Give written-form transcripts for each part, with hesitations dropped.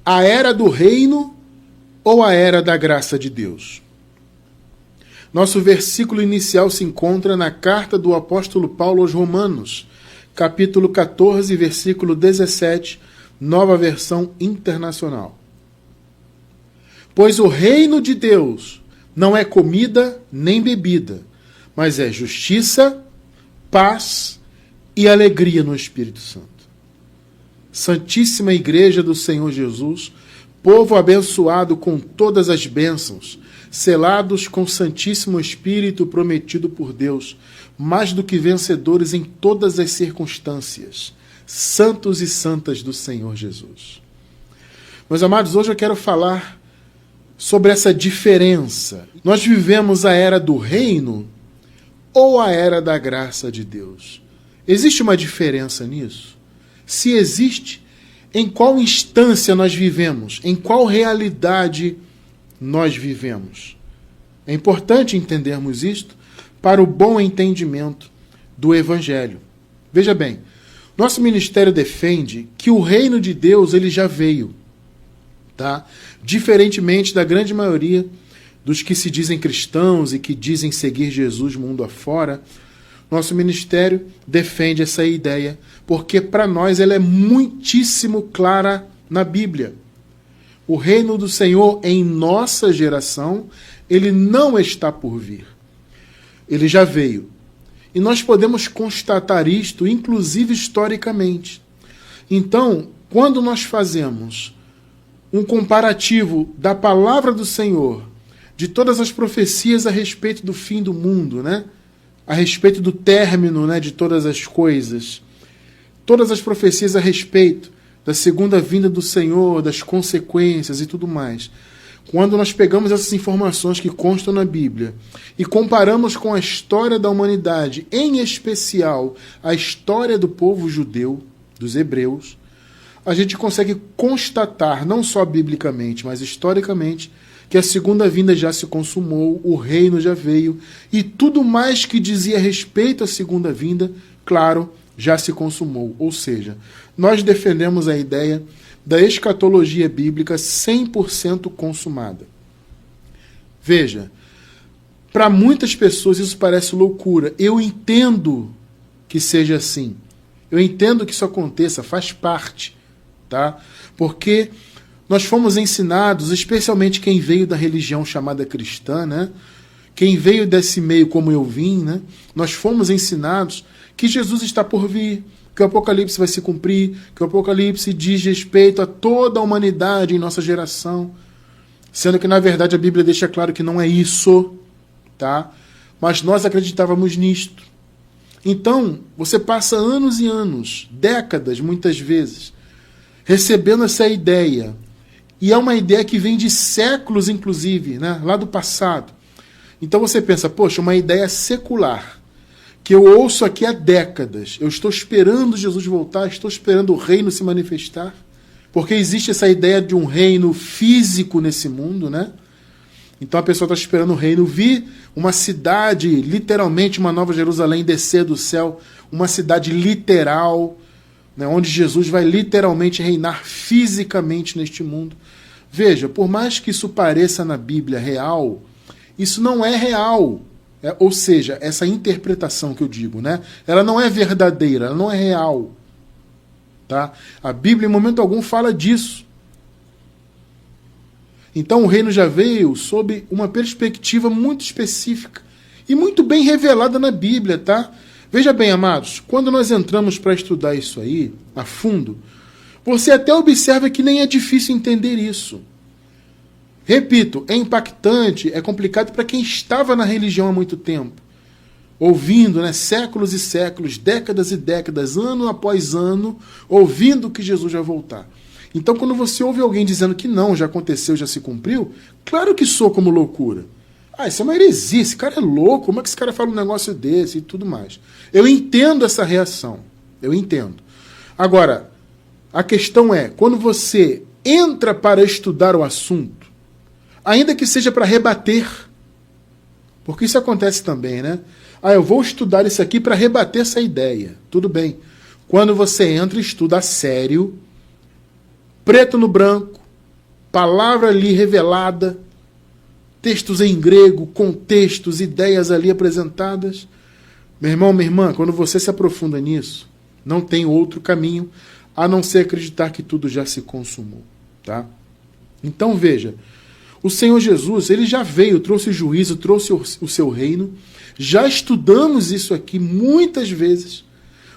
A era do reino ou a era da graça de Deus? Nosso versículo inicial se encontra na carta do apóstolo Paulo aos Romanos, capítulo 14, versículo 17, nova versão internacional. Pois o reino de Deus não é comida nem bebida, mas é justiça, paz e alegria no Espírito Santo. Santíssima Igreja do Senhor Jesus, povo abençoado com todas as bênçãos, selados com o Santíssimo Espírito prometido por Deus, mais do que vencedores em todas as circunstâncias, santos e santas do Senhor Jesus. Meus amados, hoje eu quero falar sobre essa diferença. Nós vivemos a era do reino ou a era da graça de Deus? Existe uma diferença nisso? Se existe, em qual instância nós vivemos? Em qual realidade nós vivemos? É importante entendermos isto para o bom entendimento do Evangelho. Veja bem, nosso ministério defende que o reino de Deus ele já veio, tá? Diferentemente da grande maioria dos que se dizem cristãos e que dizem seguir Jesus mundo afora, nosso ministério defende essa ideia, porque para nós ela é muitíssimo clara na Bíblia. O reino do Senhor em nossa geração, ele não está por vir. Ele já veio. E nós podemos constatar isto, inclusive historicamente. Então, quando nós fazemos um comparativo da palavra do Senhor, de todas as profecias a respeito do fim do mundo, né? A respeito do término, né, de todas as coisas, todas as profecias a respeito da segunda vinda do Senhor, das consequências e tudo mais. Quando nós pegamos essas informações que constam na Bíblia e comparamos com a história da humanidade, em especial a história do povo judeu, dos hebreus, a gente consegue constatar, não só biblicamente, mas historicamente, que a segunda vinda já se consumou, o reino já veio, e tudo mais que dizia respeito à segunda vinda, claro, já se consumou. Ou seja, nós defendemos a ideia da escatologia bíblica 100% consumada. Veja, para muitas pessoas isso parece loucura. Eu entendo que seja assim. Eu entendo que isso aconteça, faz parte, tá? Porque nós fomos ensinados, especialmente quem veio da religião chamada cristã, né? Quem veio desse meio como eu vim, né? Nós fomos ensinados que Jesus está por vir, que o Apocalipse vai se cumprir, que o Apocalipse diz respeito a toda a humanidade em nossa geração, sendo que, na verdade, a Bíblia deixa claro que não é isso, tá? Mas nós acreditávamos nisto. Então, você passa anos e anos, décadas, muitas vezes, recebendo essa ideia. E é uma ideia que vem de séculos, inclusive, né? Lá do passado. Então você pensa, poxa, uma ideia secular, que eu ouço aqui há décadas. Eu estou esperando Jesus voltar, estou esperando o reino se manifestar, porque existe essa ideia de um reino físico nesse mundo, né? Então a pessoa está esperando o reino vir, uma cidade, literalmente uma nova Jerusalém descer do céu, uma cidade literal, né, onde Jesus vai literalmente reinar fisicamente neste mundo. Veja, por mais que isso pareça na Bíblia real, isso não é real. Ou seja, essa interpretação que eu digo, né, ela não é verdadeira, ela não é real. Tá? A Bíblia em momento algum fala disso. Então o reino já veio sob uma perspectiva muito específica e muito bem revelada na Bíblia, tá? Veja bem, amados, quando nós entramos para estudar isso aí, a fundo, você até observa que nem é difícil entender isso. Repito, é impactante, é complicado para quem estava na religião há muito tempo, ouvindo, né, séculos e séculos, décadas e décadas, ano após ano, ouvindo que Jesus vai voltar. Então, quando você ouve alguém dizendo que não, já aconteceu, já se cumpriu, claro que soa como loucura. Ah, isso é uma heresia, esse cara é louco, como é que esse cara fala um negócio desse e tudo mais. Eu entendo essa reação, eu entendo. Agora, a questão é, quando você entra para estudar o assunto, ainda que seja para rebater, porque isso acontece também, né? Ah, eu vou estudar isso aqui para rebater essa ideia. Tudo bem. Quando você entra e estuda a sério, preto no branco, palavra ali revelada, textos em grego, contextos, ideias ali apresentadas. Meu irmão, minha irmã, quando você se aprofunda nisso, não tem outro caminho a não ser acreditar que tudo já se consumou, tá? Então veja, o Senhor Jesus, ele já veio, trouxe juízo, trouxe o seu reino. Já estudamos isso aqui muitas vezes.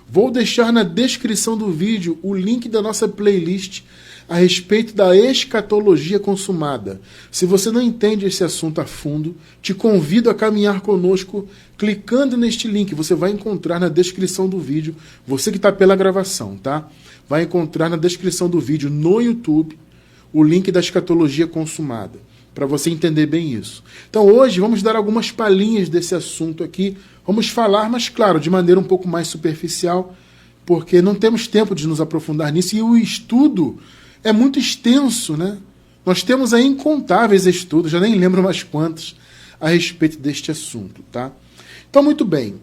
Vou deixar na descrição do vídeo o link da nossa playlist a respeito da escatologia consumada. Se você não entende esse assunto a fundo, te convido a caminhar conosco clicando neste link. Você vai encontrar na descrição do vídeo, você que está pela gravação, tá? Vai encontrar na descrição do vídeo no YouTube o link da escatologia consumada, para você entender bem isso. Então hoje vamos dar algumas palhinhas desse assunto aqui. Vamos falar, mas claro, de maneira um pouco mais superficial, porque não temos tempo de nos aprofundar nisso e o estudo é muito extenso, né? Nós temos aí incontáveis estudos, já nem lembro mais quantos, a respeito deste assunto, tá? Então, muito bem.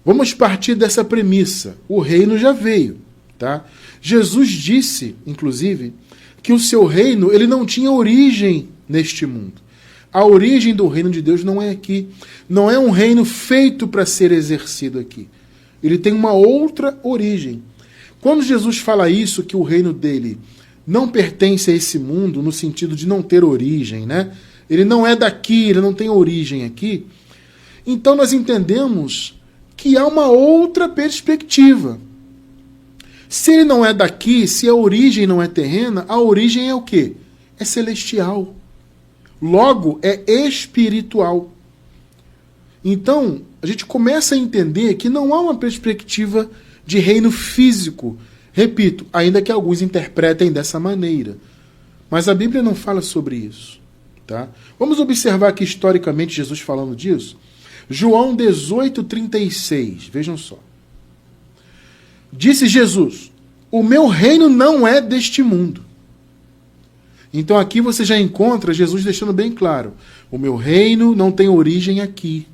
Vamos partir dessa premissa. O reino já veio, tá? Jesus disse, inclusive, que o seu reino ele não tinha origem neste mundo. A origem do reino de Deus não é aqui. Não é um reino feito para ser exercido aqui. Ele tem uma outra origem. Quando Jesus fala isso, que o reino dele não pertence a esse mundo, no sentido de não ter origem, né? Ele não é daqui, ele não tem origem aqui. Então nós entendemos que há uma outra perspectiva. Se ele não é daqui, se a origem não é terrena, a origem é o quê? É celestial. Logo, é espiritual. Então, a gente começa a entender que não há uma perspectiva de reino físico. Repito, ainda que alguns interpretem dessa maneira. Mas a Bíblia não fala sobre isso. Tá? Vamos observar aqui historicamente Jesus falando disso. João 18:36. Vejam só. Disse Jesus: o meu reino não é deste mundo. Então aqui você já encontra Jesus deixando bem claro. O meu reino não tem origem aqui.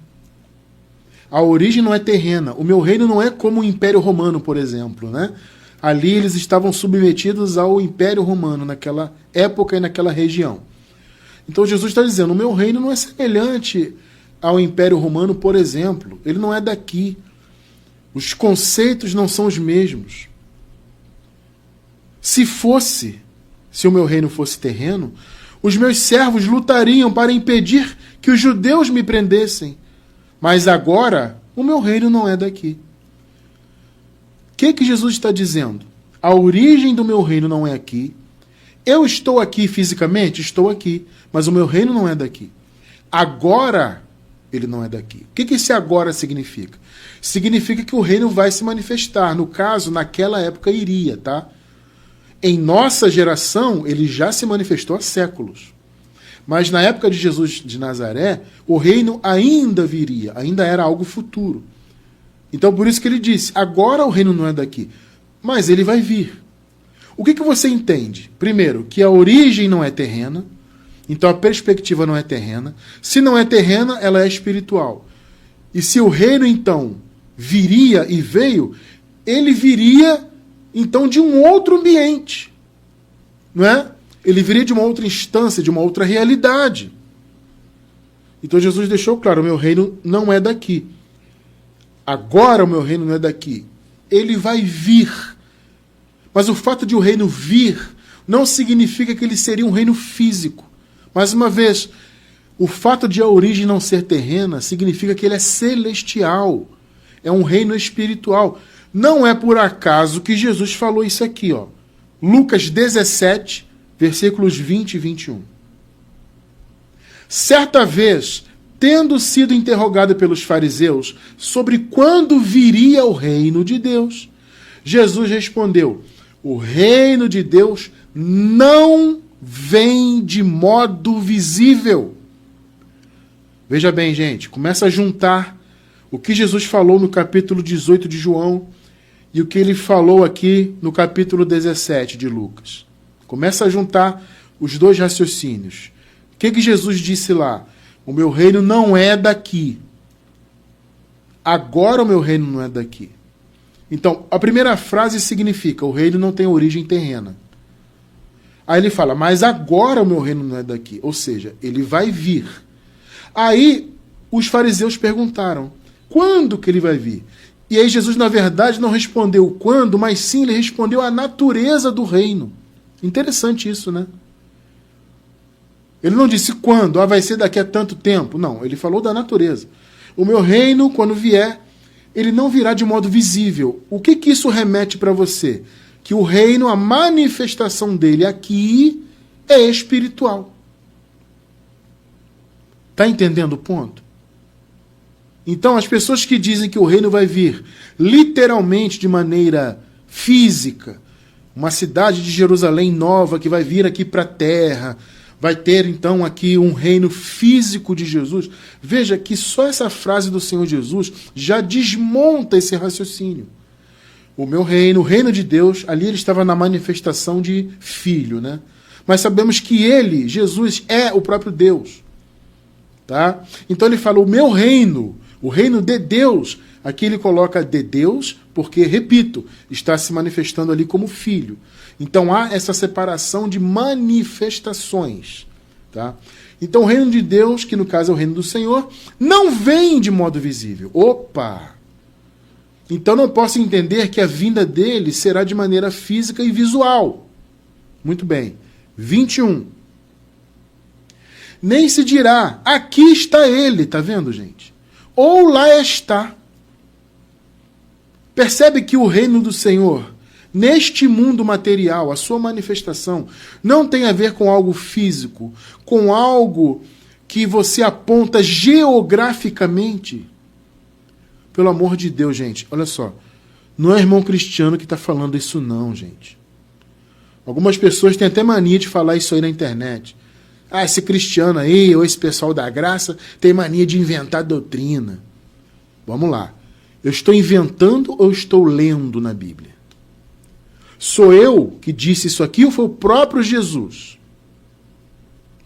A origem não é terrena. O meu reino não é como o Império Romano, por exemplo, né? Ali eles estavam submetidos ao Império Romano naquela época e naquela região. Então Jesus está dizendo, o meu reino não é semelhante ao Império Romano, por exemplo. Ele não é daqui. Os conceitos não são os mesmos. Se o meu reino fosse terreno, os meus servos lutariam para impedir que os judeus me prendessem. Mas agora, o meu reino não é daqui. O que Jesus está dizendo? A origem do meu reino não é aqui. Eu estou aqui fisicamente? Estou aqui. Mas o meu reino não é daqui. Agora, ele não é daqui. O que esse agora significa? Significa que o reino vai se manifestar. No caso, naquela época iria, tá? Em nossa geração, ele já se manifestou há séculos. Mas na época de Jesus de Nazaré, o reino ainda viria, ainda era algo futuro. Então por isso que ele disse, agora o reino não é daqui, mas ele vai vir. O que você entende? Primeiro, que a origem não é terrena, então a perspectiva não é terrena. Se não é terrena, ela é espiritual. E se o reino então viria e veio, ele viria então de um outro ambiente, não é? Ele viria de uma outra instância, de uma outra realidade. Então Jesus deixou claro, o meu reino não é daqui. Agora o meu reino não é daqui. Ele vai vir. Mas o fato de o reino vir não significa que ele seria um reino físico. Mais uma vez, o fato de a origem não ser terrena significa que ele é celestial. É um reino espiritual. Não é por acaso que Jesus falou isso aqui, ó. Lucas 17, versículos 20 e 21. Certa vez, tendo sido interrogado pelos fariseus sobre quando viria o reino de Deus, Jesus respondeu, o reino de Deus não vem de modo visível. Veja bem, gente, começa a juntar o que Jesus falou no capítulo 18 de João e o que ele falou aqui no capítulo 17 de Lucas. Começa a juntar os dois raciocínios. O que Jesus disse lá? O meu reino não é daqui. Agora o meu reino não é daqui. Então, a primeira frase significa, o reino não tem origem terrena. Aí ele fala, mas agora o meu reino não é daqui. Ou seja, ele vai vir. Aí os fariseus perguntaram, quando que ele vai vir? E aí Jesus, na verdade, não respondeu quando, mas sim ele respondeu a natureza do reino. Interessante isso, né? Ele não disse quando, vai ser daqui a tanto tempo. Não, ele falou da natureza. O meu reino, quando vier, ele não virá de modo visível. O que que isso remete para você? Que o reino, a manifestação dele aqui é espiritual. Está entendendo o ponto? Então, as pessoas que dizem que o reino vai vir literalmente de maneira física, uma cidade de Jerusalém nova que vai vir aqui para a terra, vai ter então aqui um reino físico de Jesus. Veja que só essa frase do Senhor Jesus já desmonta esse raciocínio. O meu reino, o reino de Deus, ali ele estava na manifestação de filho, né? Mas sabemos que ele, Jesus, é o próprio Deus. Tá? Então ele fala, o meu reino, o reino de Deus, aqui ele coloca de Deus, porque, repito, está se manifestando ali como filho. Então há essa separação de manifestações. Tá? Então o reino de Deus, que no caso é o reino do Senhor, não vem de modo visível. Opa! Então não posso entender que a vinda dele será de maneira física e visual. Muito bem. 21. Nem se dirá, aqui está ele, tá vendo, gente? Ou lá está. Percebe que o reino do Senhor, neste mundo material, a sua manifestação, não tem a ver com algo físico, com algo que você aponta geograficamente. Pelo amor de Deus, gente, olha só. Não é irmão cristiano que está falando isso não, gente. Algumas pessoas têm até mania de falar isso aí na internet. Esse cristiano aí, ou esse pessoal da graça, tem mania de inventar doutrina. Vamos lá. Eu estou inventando ou estou lendo na Bíblia? Sou eu que disse isso aqui ou foi o próprio Jesus?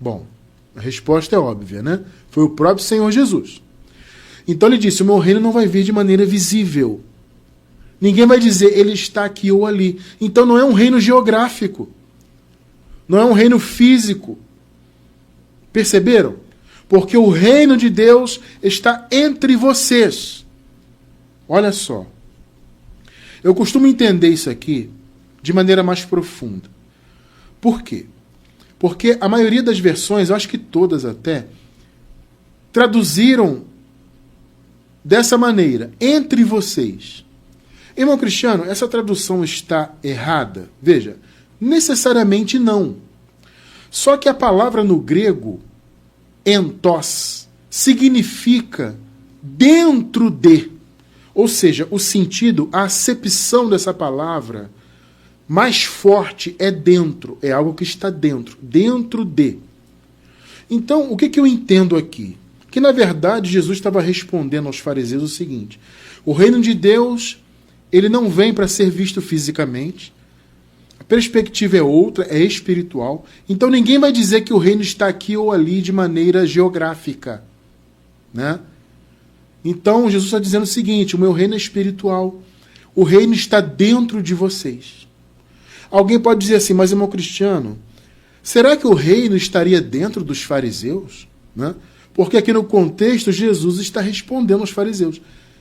Bom, a resposta é óbvia, né? Foi o próprio Senhor Jesus. Então ele disse, o meu reino não vai vir de maneira visível. Ninguém vai dizer, ele está aqui ou ali. Então não é um reino geográfico. Não é um reino físico. Perceberam? Porque o reino de Deus está entre vocês. Olha só. Eu costumo entender isso aqui de maneira mais profunda. Por quê? Porque a maioria das versões, eu acho que todas até, traduziram dessa maneira, entre vocês. Irmão Cristiano, essa tradução está errada? Veja, necessariamente não. Só que a palavra no grego, entos, significa dentro de. Ou seja, o sentido, a acepção dessa palavra mais forte é dentro, é algo que está dentro, dentro de. Então, o que eu entendo aqui? Que, na verdade, Jesus estava respondendo aos fariseus o seguinte, o reino de Deus, ele não vem para ser visto fisicamente, a perspectiva é outra, é espiritual. Então ninguém vai dizer que o reino está aqui ou ali de maneira geográfica. Né? Então Jesus está dizendo o seguinte, o meu reino é espiritual. O reino está dentro de vocês. Alguém pode dizer assim, mas irmão Cristiano, será que o reino estaria dentro dos fariseus? Né? Porque aqui no contexto Jesus está respondendo aos fariseus.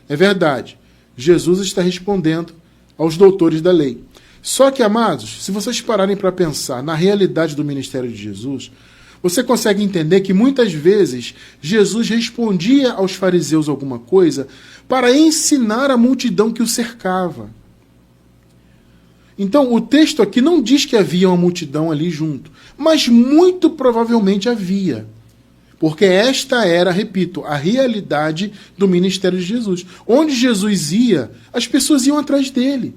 É verdade, Jesus está respondendo aos doutores da lei. Só que, amados, se vocês pararem para pensar na realidade do ministério de Jesus, você consegue entender que muitas vezes Jesus respondia aos fariseus alguma coisa para ensinar a multidão que o cercava. Então, o texto aqui não diz que havia uma multidão ali junto, mas muito provavelmente havia. Porque esta era, repito, a realidade do ministério de Jesus. Onde Jesus ia, as pessoas iam atrás dele.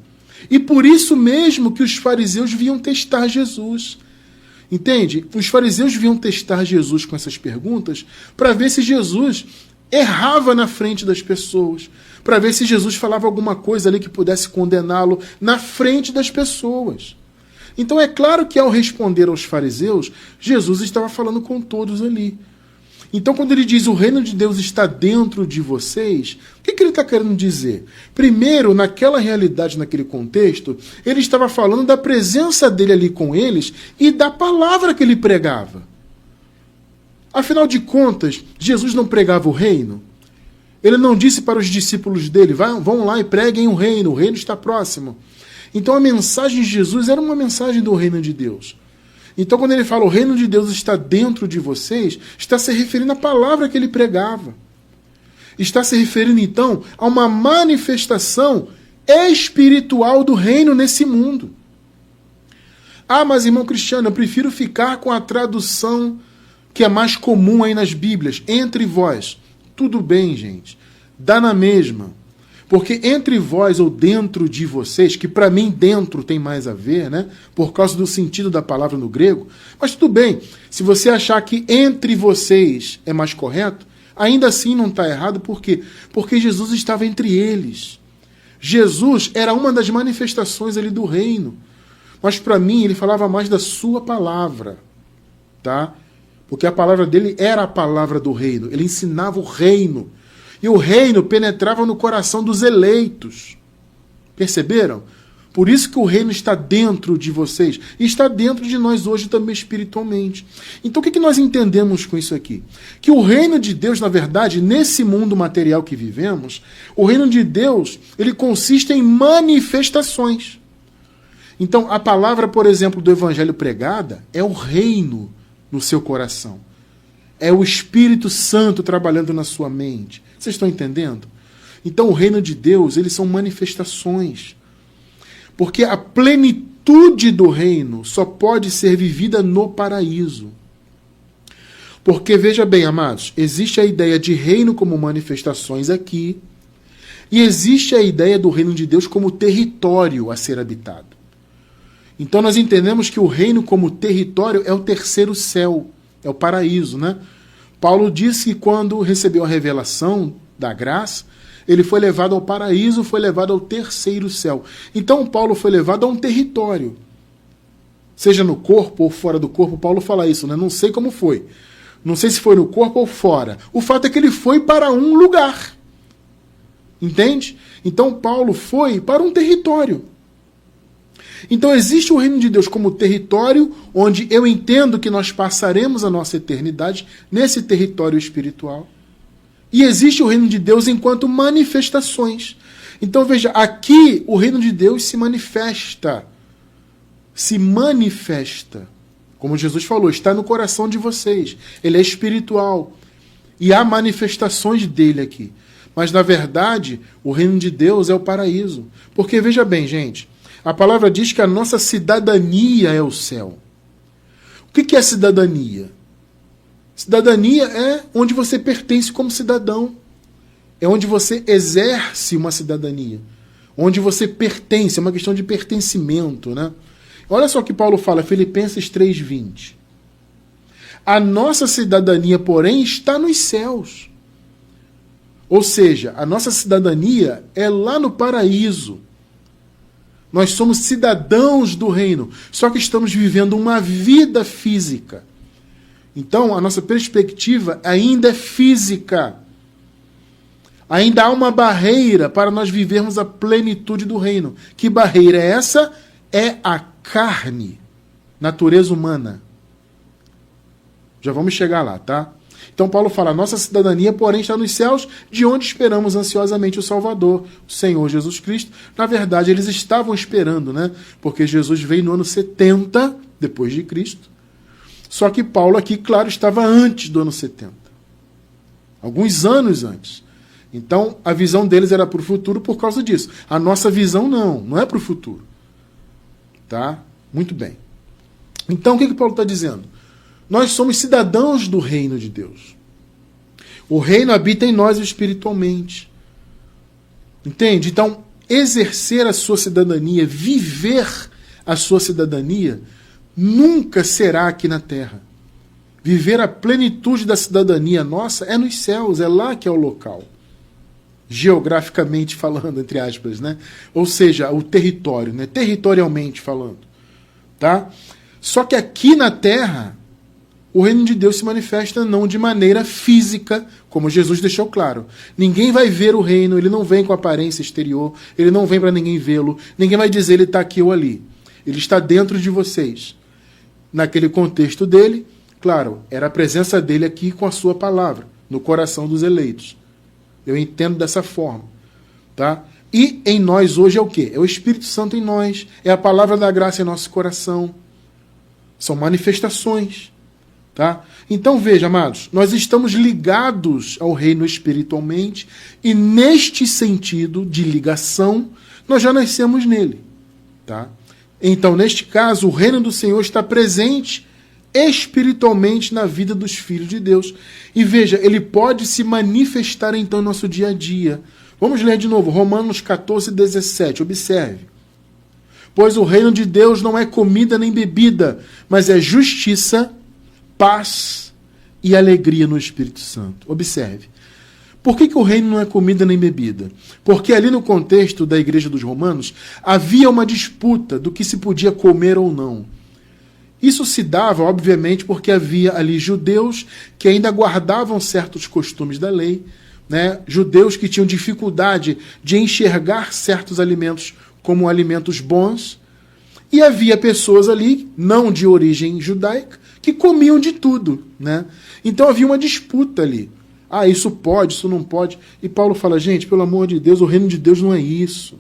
E por isso mesmo que os fariseus vinham testar Jesus. Entende? Os fariseus vinham testar Jesus com essas perguntas para ver se Jesus errava na frente das pessoas, para ver se Jesus falava alguma coisa ali que pudesse condená-lo na frente das pessoas. Então é claro que ao responder aos fariseus, Jesus estava falando com todos ali. Então, quando ele diz o reino de Deus está dentro de vocês, o que ele está querendo dizer? Primeiro, naquela realidade, naquele contexto, ele estava falando da presença dele ali com eles e da palavra que ele pregava. Afinal de contas, Jesus não pregava o reino? Ele não disse para os discípulos dele, vão lá e preguem o reino está próximo. Então a mensagem de Jesus era uma mensagem do reino de Deus. Então quando ele fala o reino de Deus está dentro de vocês, está se referindo à palavra que ele pregava. Está se referindo então a uma manifestação espiritual do reino nesse mundo. Ah, mas irmão Cristiano, eu prefiro ficar com a tradução que é mais comum aí nas Bíblias, entre vós. Tudo bem, gente, dá na mesma. Porque entre vós ou dentro de vocês, que para mim dentro tem mais a ver, né? Por causa do sentido da palavra no grego, mas tudo bem, se você achar que entre vocês é mais correto, ainda assim não está errado, por quê? Porque Jesus estava entre eles. Jesus era uma das manifestações ali do reino, mas para mim ele falava mais da sua palavra, tá? Porque a palavra dele era a palavra do reino, ele ensinava o reino. E o reino penetrava no coração dos eleitos. Perceberam? Por isso que o reino está dentro de vocês. E está dentro de nós hoje também espiritualmente. Então o que nós entendemos com isso aqui? Que o reino de Deus, na verdade, nesse mundo material que vivemos, o reino de Deus, ele consiste em manifestações. Então a palavra, por exemplo, do evangelho pregada é o reino no seu coração. É o Espírito Santo trabalhando na sua mente. Vocês estão entendendo? Então o reino de Deus, eles são manifestações. Porque a plenitude do reino só pode ser vivida no paraíso. Porque, veja bem, amados, existe a ideia de reino como manifestações aqui, e existe a ideia do reino de Deus como território a ser habitado. Então nós entendemos que o reino como território é o terceiro céu, é o paraíso, né? Paulo disse que quando recebeu a revelação da graça, ele foi levado ao paraíso, foi levado ao terceiro céu. Então Paulo foi levado a um território. Seja no corpo ou fora do corpo, Paulo fala isso, né? Não sei como foi. Não sei se foi no corpo ou fora. O fato é que ele foi para um lugar. Entende? Então Paulo foi para um território. Então existe o reino de Deus como território onde eu entendo que nós passaremos a nossa eternidade nesse território espiritual. E existe o reino de Deus enquanto manifestações. Então veja, aqui o reino de Deus se manifesta. Se manifesta. Como Jesus falou, está no coração de vocês. Ele é espiritual. E há manifestações dele aqui. Mas na verdade, o reino de Deus é o paraíso. Porque veja bem, gente, a palavra diz que a nossa cidadania é o céu. O que é cidadania? Cidadania é onde você pertence como cidadão. É onde você exerce uma cidadania. Onde você pertence, é uma questão de pertencimento, né? Olha só o que Paulo fala, Filipenses 3:20. A nossa cidadania, porém, está nos céus. Ou seja, a nossa cidadania é lá no paraíso. Nós somos cidadãos do reino, só que estamos vivendo uma vida física. Então, a nossa perspectiva ainda é física. Ainda há uma barreira para nós vivermos a plenitude do reino. Que barreira é essa? É a carne, natureza humana. Já vamos chegar lá, tá? Então Paulo fala, nossa cidadania, porém, está nos céus, de onde esperamos ansiosamente o Salvador, o Senhor Jesus Cristo. Na verdade, eles estavam esperando, né? Porque Jesus veio no ano 70, depois de Cristo. Só que Paulo aqui, claro, estava antes do ano 70. Alguns anos antes. Então, a visão deles era para o futuro por causa disso. A nossa visão não é para o futuro. Tá? Muito bem. Então, o que Paulo está dizendo? Nós somos cidadãos do reino de Deus. O reino habita em nós espiritualmente. Entende? Então, exercer a sua cidadania, viver a sua cidadania, nunca será aqui na terra. Viver a plenitude da cidadania nossa é nos céus, é lá que é o local. Geograficamente falando, entre aspas, né? Ou seja, o território, né? Territorialmente falando. Tá? Só que aqui na terra, o reino de Deus se manifesta não de maneira física, como Jesus deixou claro. Ninguém vai ver o reino, ele não vem com aparência exterior, ele não vem para ninguém vê-lo, ninguém vai dizer ele está aqui ou ali. Ele está dentro de vocês. Naquele contexto dele, claro, era a presença dele aqui com a sua palavra, no coração dos eleitos. Eu entendo dessa forma. Tá? E em nós hoje é o quê? É o Espírito Santo em nós, é a palavra da graça em nosso coração. São manifestações. Tá? Então veja, amados, nós estamos ligados ao reino espiritualmente e neste sentido de ligação, nós já nascemos nele. Tá? Então, neste caso, o reino do Senhor está presente espiritualmente na vida dos filhos de Deus. E veja, ele pode se manifestar então no nosso dia a dia. Vamos ler de novo, Romanos 14, 17, observe. Pois o reino de Deus não é comida nem bebida, mas é justiça, paz e alegria no Espírito Santo. Observe. Por que o reino não é comida nem bebida? Porque ali no contexto da igreja dos romanos, havia uma disputa do que se podia comer ou não. Isso se dava, obviamente, porque havia ali judeus que ainda guardavam certos costumes da lei, né? Judeus que tinham dificuldade de enxergar certos alimentos como alimentos bons, e havia pessoas ali, não de origem judaica, que comiam de tudo, né? Então havia uma disputa ali. Ah, isso pode, isso não pode. E Paulo fala, gente, pelo amor de Deus, o reino de Deus não é isso.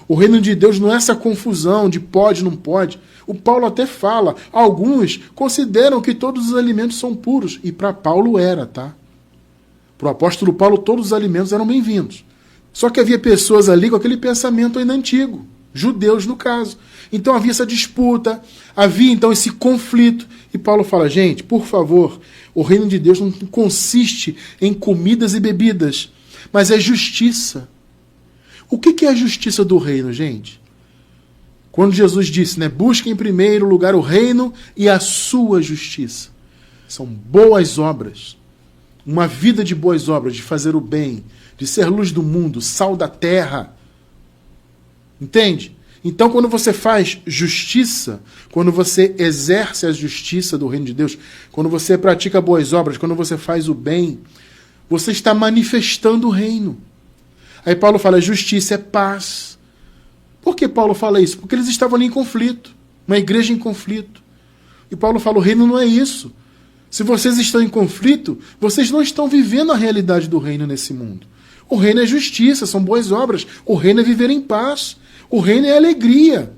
O reino de Deus não é essa confusão de pode, não pode. O Paulo até fala, alguns consideram que todos os alimentos são puros. E para Paulo era, tá? Para o apóstolo Paulo, todos os alimentos eram bem-vindos. Só que havia pessoas ali com aquele pensamento ainda antigo. Judeus, no caso. Então havia essa disputa, havia então esse conflito. E Paulo fala, gente, por favor, o reino de Deus não consiste em comidas e bebidas, mas é justiça. O que é a justiça do reino, gente? Quando Jesus disse, né, busquem em primeiro lugar o reino e a sua justiça. São boas obras. Uma vida de boas obras, de fazer o bem, de ser luz do mundo, sal da terra. Entende? Então, quando você faz justiça, quando você exerce a justiça do reino de Deus, quando você pratica boas obras, quando você faz o bem, você está manifestando o reino. Aí Paulo fala, justiça é paz. Por que Paulo fala isso? Porque eles estavam ali em conflito, uma igreja em conflito. E Paulo fala, o reino não é isso. Se vocês estão em conflito, vocês não estão vivendo a realidade do reino nesse mundo. O reino é justiça, são boas obras. O reino é viver em paz. O reino é alegria.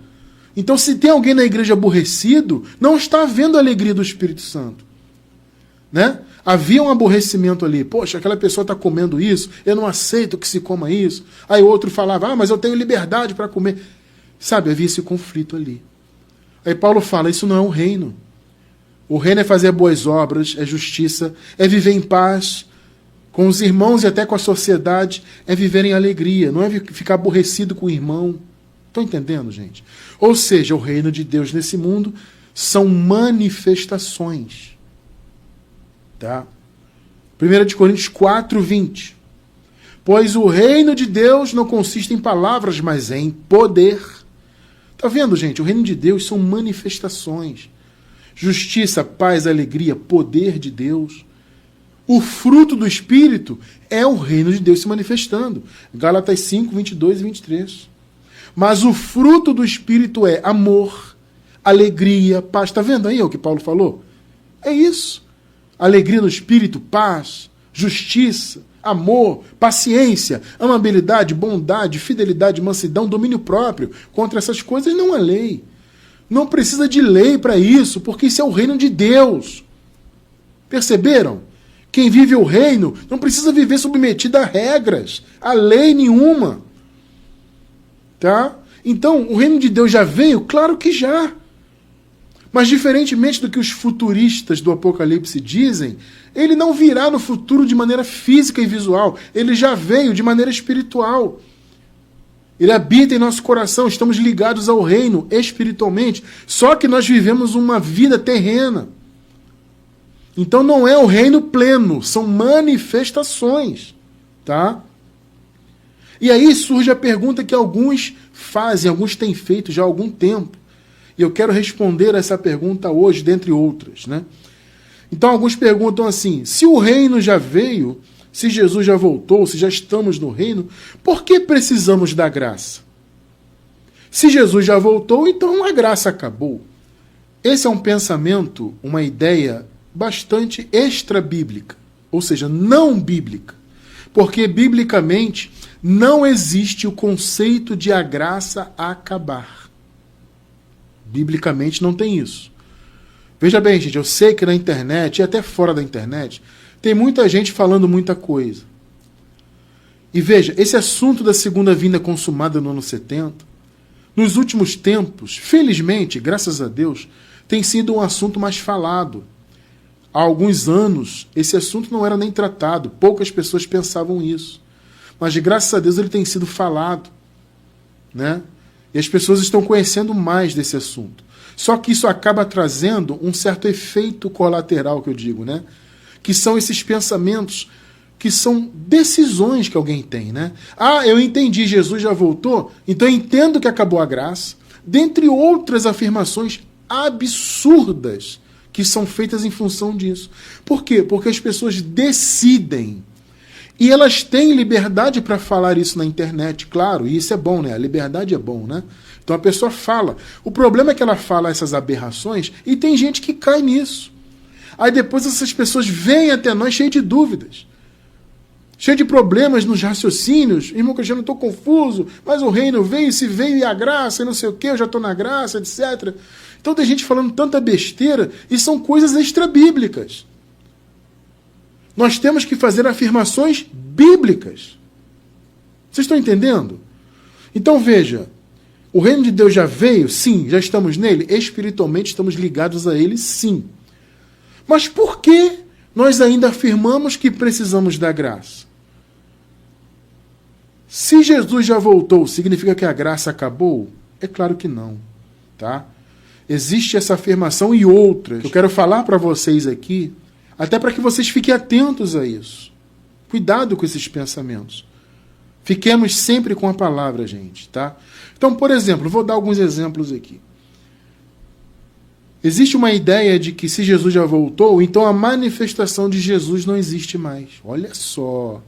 Então, se tem alguém na igreja aborrecido, não está vendo a alegria do Espírito Santo. Né? Havia um aborrecimento ali. Poxa, aquela pessoa está comendo isso, eu não aceito que se coma isso. Aí outro falava, mas eu tenho liberdade para comer. Sabe, havia esse conflito ali. Aí Paulo fala, isso não é um reino. O reino é fazer boas obras, é justiça, é viver em paz com os irmãos e até com a sociedade, é viver em alegria, não é ficar aborrecido com o irmão. Estão entendendo, gente? Ou seja, o reino de Deus nesse mundo são manifestações. Tá? 1 Coríntios 4, 20. Pois o reino de Deus não consiste em palavras, mas em poder. Tá vendo, gente? O reino de Deus são manifestações. Justiça, paz, alegria, poder de Deus. O fruto do Espírito é o reino de Deus se manifestando. Gálatas 5, 22 e 23. Mas o fruto do Espírito é amor, alegria, paz. Está vendo aí o que Paulo falou? É isso. Alegria no Espírito, paz, justiça, amor, paciência, amabilidade, bondade, fidelidade, mansidão, domínio próprio. Contra essas coisas não há lei. Não precisa de lei para isso, porque isso é o reino de Deus. Perceberam? Quem vive o reino não precisa viver submetido a regras, a lei nenhuma. Tá? Então, o reino de Deus já veio? Claro que já. Mas, diferentemente do que os futuristas do Apocalipse dizem, ele não virá no futuro de maneira física e visual. Ele já veio de maneira espiritual. Ele habita em nosso coração, estamos ligados ao reino espiritualmente. Só que nós vivemos uma vida terrena. Então não é o reino pleno, são manifestações. Tá? E aí surge a pergunta que alguns fazem, alguns têm feito já há algum tempo. E eu quero responder essa pergunta hoje, dentre outras. Né? Então alguns perguntam assim, se o reino já veio, se Jesus já voltou, se já estamos no reino, por que precisamos da graça? Se Jesus já voltou, então a graça acabou. Esse é um pensamento, uma ideia bastante extra-bíblica, ou seja, não bíblica. Porque, biblicamente, não existe o conceito de a graça acabar. Biblicamente não tem isso. Veja bem, gente, eu sei que na internet, e até fora da internet, tem muita gente falando muita coisa. E veja, esse assunto da segunda vinda consumada no ano 70, nos últimos tempos, felizmente, graças a Deus, tem sido um assunto mais falado. Há alguns anos, esse assunto não era nem tratado, poucas pessoas pensavam isso. Mas, graças a Deus, ele tem sido falado, né? E as pessoas estão conhecendo mais desse assunto. Só que isso acaba trazendo um certo efeito colateral, que eu digo, né? Que são esses pensamentos, que são decisões que alguém tem, né? Ah, eu entendi, Jesus já voltou, então eu entendo que acabou a graça. Dentre outras afirmações absurdas que são feitas em função disso. Por quê? Porque as pessoas decidem. E elas têm liberdade para falar isso na internet, claro, e isso é bom, né? A liberdade é bom, né? Então a pessoa fala. O problema é que ela fala essas aberrações e tem gente que cai nisso. Aí depois essas pessoas vêm até nós cheias de dúvidas, cheias de problemas nos raciocínios. Irmão Cristiano, eu estou confuso, mas o reino veio, se veio e a graça, e não sei o quê, eu já estou na graça, etc. Então tem gente falando tanta besteira e são coisas extra-bíblicas. Nós temos que fazer afirmações bíblicas. Vocês estão entendendo? Então veja, o reino de Deus já veio? Sim. Já estamos nele? Espiritualmente estamos ligados a ele? Sim. Mas por que nós ainda afirmamos que precisamos da graça? Se Jesus já voltou, significa que a graça acabou? É claro que não. Tá? Existe essa afirmação e outras que eu quero falar para vocês aqui, até para que vocês fiquem atentos a isso. Cuidado com esses pensamentos. Fiquemos sempre com a palavra, gente, tá? Então, por exemplo, vou dar alguns exemplos aqui. Existe uma ideia de que se Jesus já voltou, então a manifestação de Jesus não existe mais. Olha só.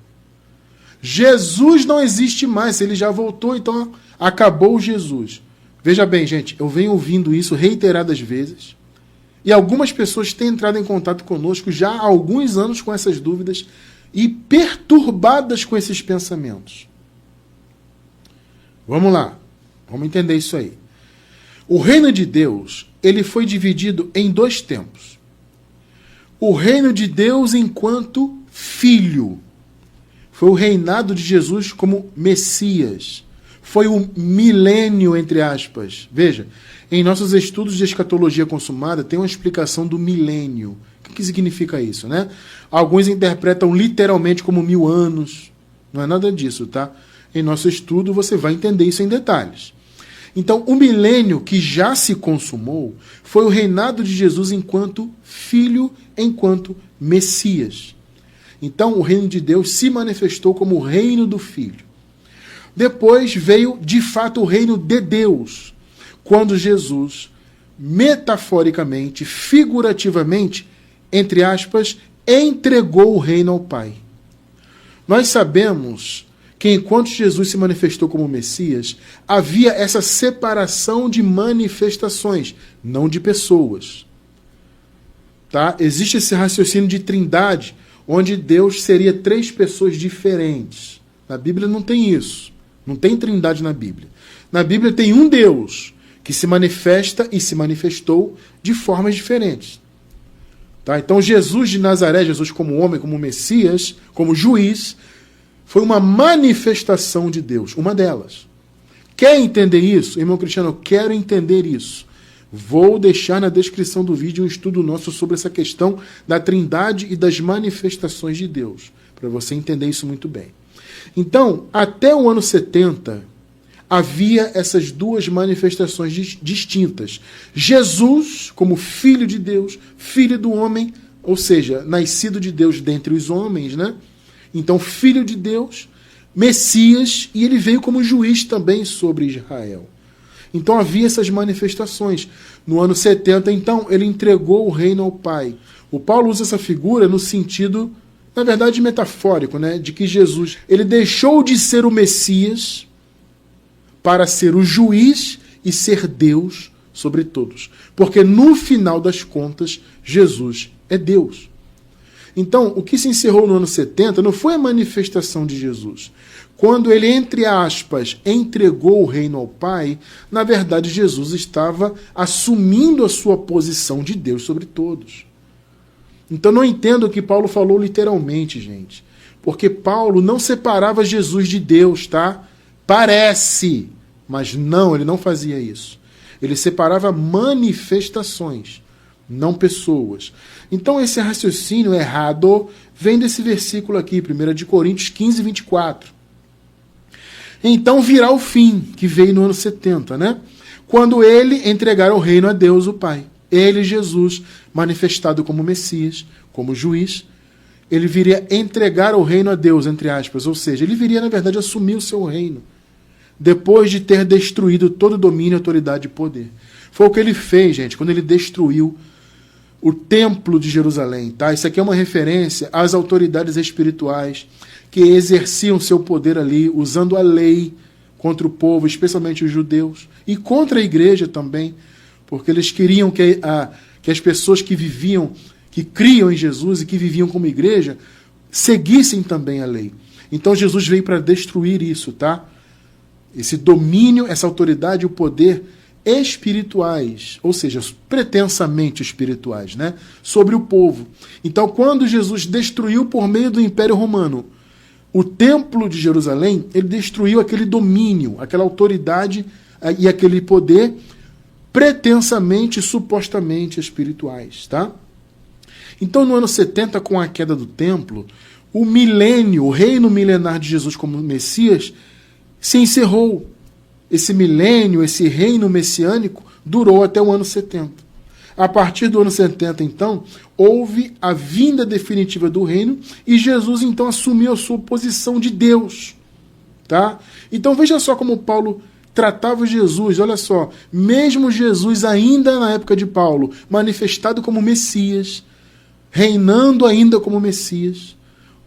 Jesus não existe mais. Se ele já voltou, então acabou Jesus. Veja bem, gente, eu venho ouvindo isso reiteradas vezes. E algumas pessoas têm entrado em contato conosco já há alguns anos com essas dúvidas e perturbadas com esses pensamentos. Vamos lá. Vamos entender isso aí. O reino de Deus, ele foi dividido em dois tempos. O reino de Deus enquanto filho. Foi o reinado de Jesus como Messias. Foi o milênio, entre aspas. Veja, em nossos estudos de escatologia consumada, tem uma explicação do milênio. O que significa isso, né? Alguns interpretam literalmente como 1000 anos. Não é nada disso, tá? Em nosso estudo você vai entender isso em detalhes. Então, o milênio que já se consumou foi o reinado de Jesus enquanto filho, enquanto Messias. Então, o reino de Deus se manifestou como o reino do Filho. Depois veio, de fato, o reino de Deus, quando Jesus, metaforicamente, figurativamente, entre aspas, entregou o reino ao Pai. Nós sabemos que enquanto Jesus se manifestou como Messias, havia essa separação de manifestações, não de pessoas. Tá? Existe esse raciocínio de trindade, onde Deus seria 3 pessoas diferentes. Na Bíblia não tem isso. Não tem trindade na Bíblia. Na Bíblia tem um Deus que se manifesta e se manifestou de formas diferentes. Tá? Então Jesus de Nazaré, Jesus como homem, como Messias, como juiz, foi uma manifestação de Deus, uma delas. Quer entender isso? Irmão Cristiano, eu quero entender isso. Vou deixar na descrição do vídeo um estudo nosso sobre essa questão da trindade e das manifestações de Deus, para você entender isso muito bem. Então, até o ano 70, havia essas duas manifestações distintas. Jesus, como filho de Deus, filho do homem, ou seja, nascido de Deus dentre os homens, né? Então, filho de Deus, Messias, e ele veio como juiz também sobre Israel. Então havia essas manifestações. No ano 70, então, ele entregou o reino ao Pai. O Paulo usa essa figura no sentido, na verdade, metafórico, né? De que Jesus, ele deixou de ser o Messias para ser o juiz e ser Deus sobre todos. Porque no final das contas, Jesus é Deus. Então, o que se encerrou no ano 70 não foi a manifestação de Jesus. Quando ele, entre aspas, entregou o reino ao Pai, na verdade Jesus estava assumindo a sua posição de Deus sobre todos. Então não entendo o que Paulo falou literalmente, gente. Porque Paulo não separava Jesus de Deus, tá? Parece, mas não, ele não fazia isso. Ele separava manifestações, não pessoas. Então esse raciocínio errado vem desse versículo aqui, 1 de Coríntios 15, 24. Então virá o fim, que veio no ano 70, né? Quando ele entregar o reino a Deus, o Pai. Ele, Jesus, manifestado como Messias, como juiz, ele viria entregar o reino a Deus, entre aspas. Ou seja, ele viria, na verdade, assumir o seu reino, depois de ter destruído todo domínio, autoridade e poder. Foi o que ele fez, gente, quando ele destruiu o templo de Jerusalém, tá? Isso aqui é uma referência às autoridades espirituais que exerciam seu poder ali, usando a lei contra o povo, especialmente os judeus, e contra a igreja também, porque eles queriam que as pessoas que viviam, que criam em Jesus e que viviam como igreja, seguissem também a lei. Então Jesus veio para destruir isso, tá? Esse domínio, essa autoridade e o poder espirituais, ou seja, pretensamente espirituais, né, sobre o povo. Então, quando Jesus destruiu por meio do Império Romano o templo de Jerusalém, ele destruiu aquele domínio, aquela autoridade e aquele poder pretensamente, supostamente espirituais, tá? Então, no ano 70, com a queda do templo, o milênio, o reino milenar de Jesus como Messias, se encerrou. Esse milênio, esse reino messiânico, durou até o ano 70. A partir do ano 70, então, houve a vinda definitiva do reino e Jesus, então, assumiu a sua posição de Deus. Tá? Então, veja só como Paulo tratava Jesus. Olha só, mesmo Jesus, ainda na época de Paulo, manifestado como Messias, reinando ainda como Messias,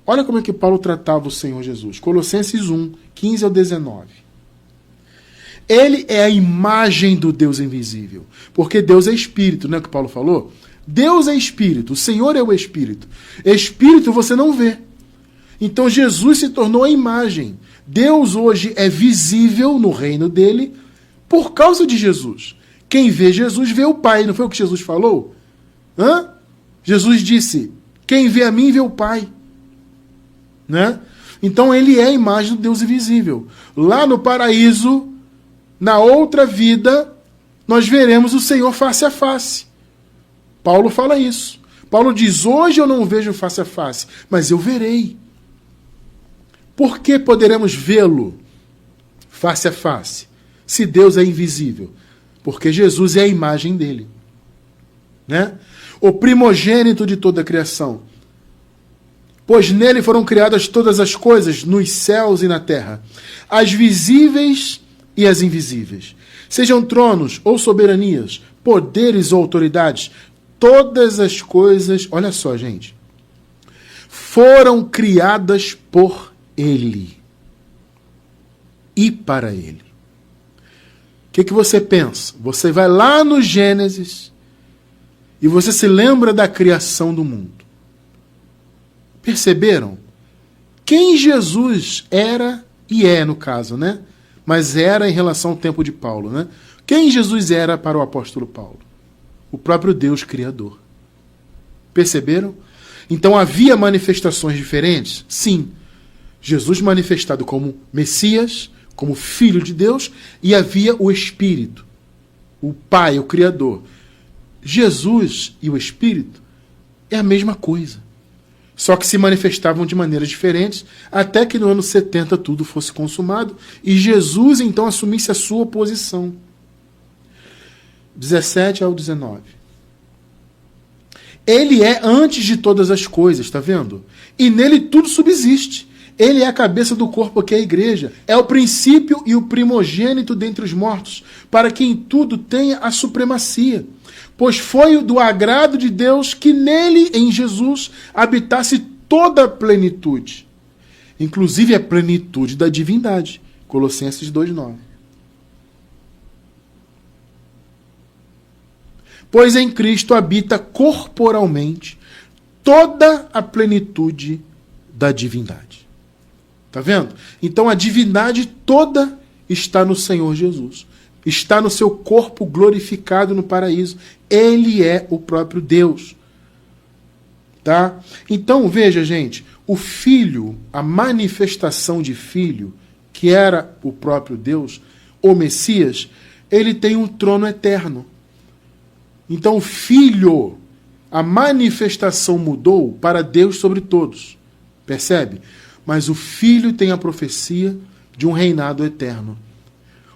olha como é que Paulo tratava o Senhor Jesus. Colossenses 1, 15 ao 19. Ele é a imagem do Deus invisível. Porque Deus é espírito, não é o que Paulo falou? Deus é espírito, o Senhor é o espírito. Espírito você não vê. Então Jesus se tornou a imagem. Deus hoje é visível no reino dele por causa de Jesus. Quem vê Jesus vê o Pai, não foi o que Jesus falou? Jesus disse, quem vê a mim vê o Pai. Né? Então ele é a imagem do Deus invisível. Lá no paraíso, na outra vida, nós veremos o Senhor face a face. Paulo fala isso. Paulo diz, hoje eu não vejo face a face, mas eu verei. Por que poderemos vê-lo face a face, se Deus é invisível? Porque Jesus é a imagem dele. Né? O primogênito de toda a criação. Pois nele foram criadas todas as coisas, nos céus e na terra, as visíveis e as invisíveis. Sejam tronos ou soberanias, poderes ou autoridades, todas as coisas, olha só, gente, foram criadas por Ele e para Ele. O que você pensa? Você vai lá no Gênesis e você se lembra da criação do mundo. Perceberam? Quem Jesus era e é, no caso, né? Mas era em relação ao tempo de Paulo, né? Quem Jesus era para o apóstolo Paulo? O próprio Deus Criador. Perceberam? Então havia manifestações diferentes? Sim. Jesus manifestado como Messias, como Filho de Deus, e havia o Espírito, o Pai, o Criador. Jesus e o Espírito é a mesma coisa. Só que se manifestavam de maneiras diferentes, até que no ano 70 tudo fosse consumado, e Jesus então assumisse a sua posição. 17 ao 19. Ele é antes de todas as coisas, está vendo? E nele tudo subsiste. Ele é a cabeça do corpo, que é a igreja. É o princípio e o primogênito dentre os mortos, para que em tudo tenha a supremacia. Pois foi do agrado de Deus que nele, em Jesus, habitasse toda a plenitude, inclusive a plenitude da divindade. Colossenses 2,9. Pois em Cristo habita corporalmente toda a plenitude da divindade. Tá vendo? Então a divindade toda está no Senhor Jesus. Está no seu corpo glorificado no paraíso. Ele é o próprio Deus. Tá? Então, veja, gente, o Filho, a manifestação de Filho, que era o próprio Deus, o Messias, ele tem um trono eterno. Então, o Filho, a manifestação mudou para Deus sobre todos. Percebe? Mas o Filho tem a profecia de um reinado eterno.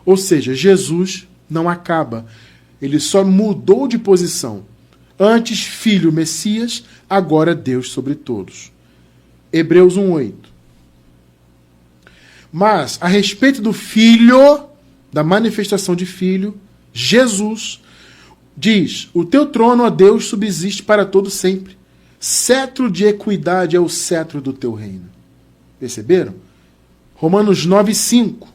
Ou seja, Jesus não acaba. Ele só mudou de posição. Antes, Filho, Messias, agora Deus sobre todos. Hebreus 1,8. Mas, a respeito do Filho, da manifestação de Filho, Jesus diz: o teu trono, ó Deus, subsiste para todo sempre. Cetro de equidade é o cetro do teu reino. Perceberam? Romanos 9,5.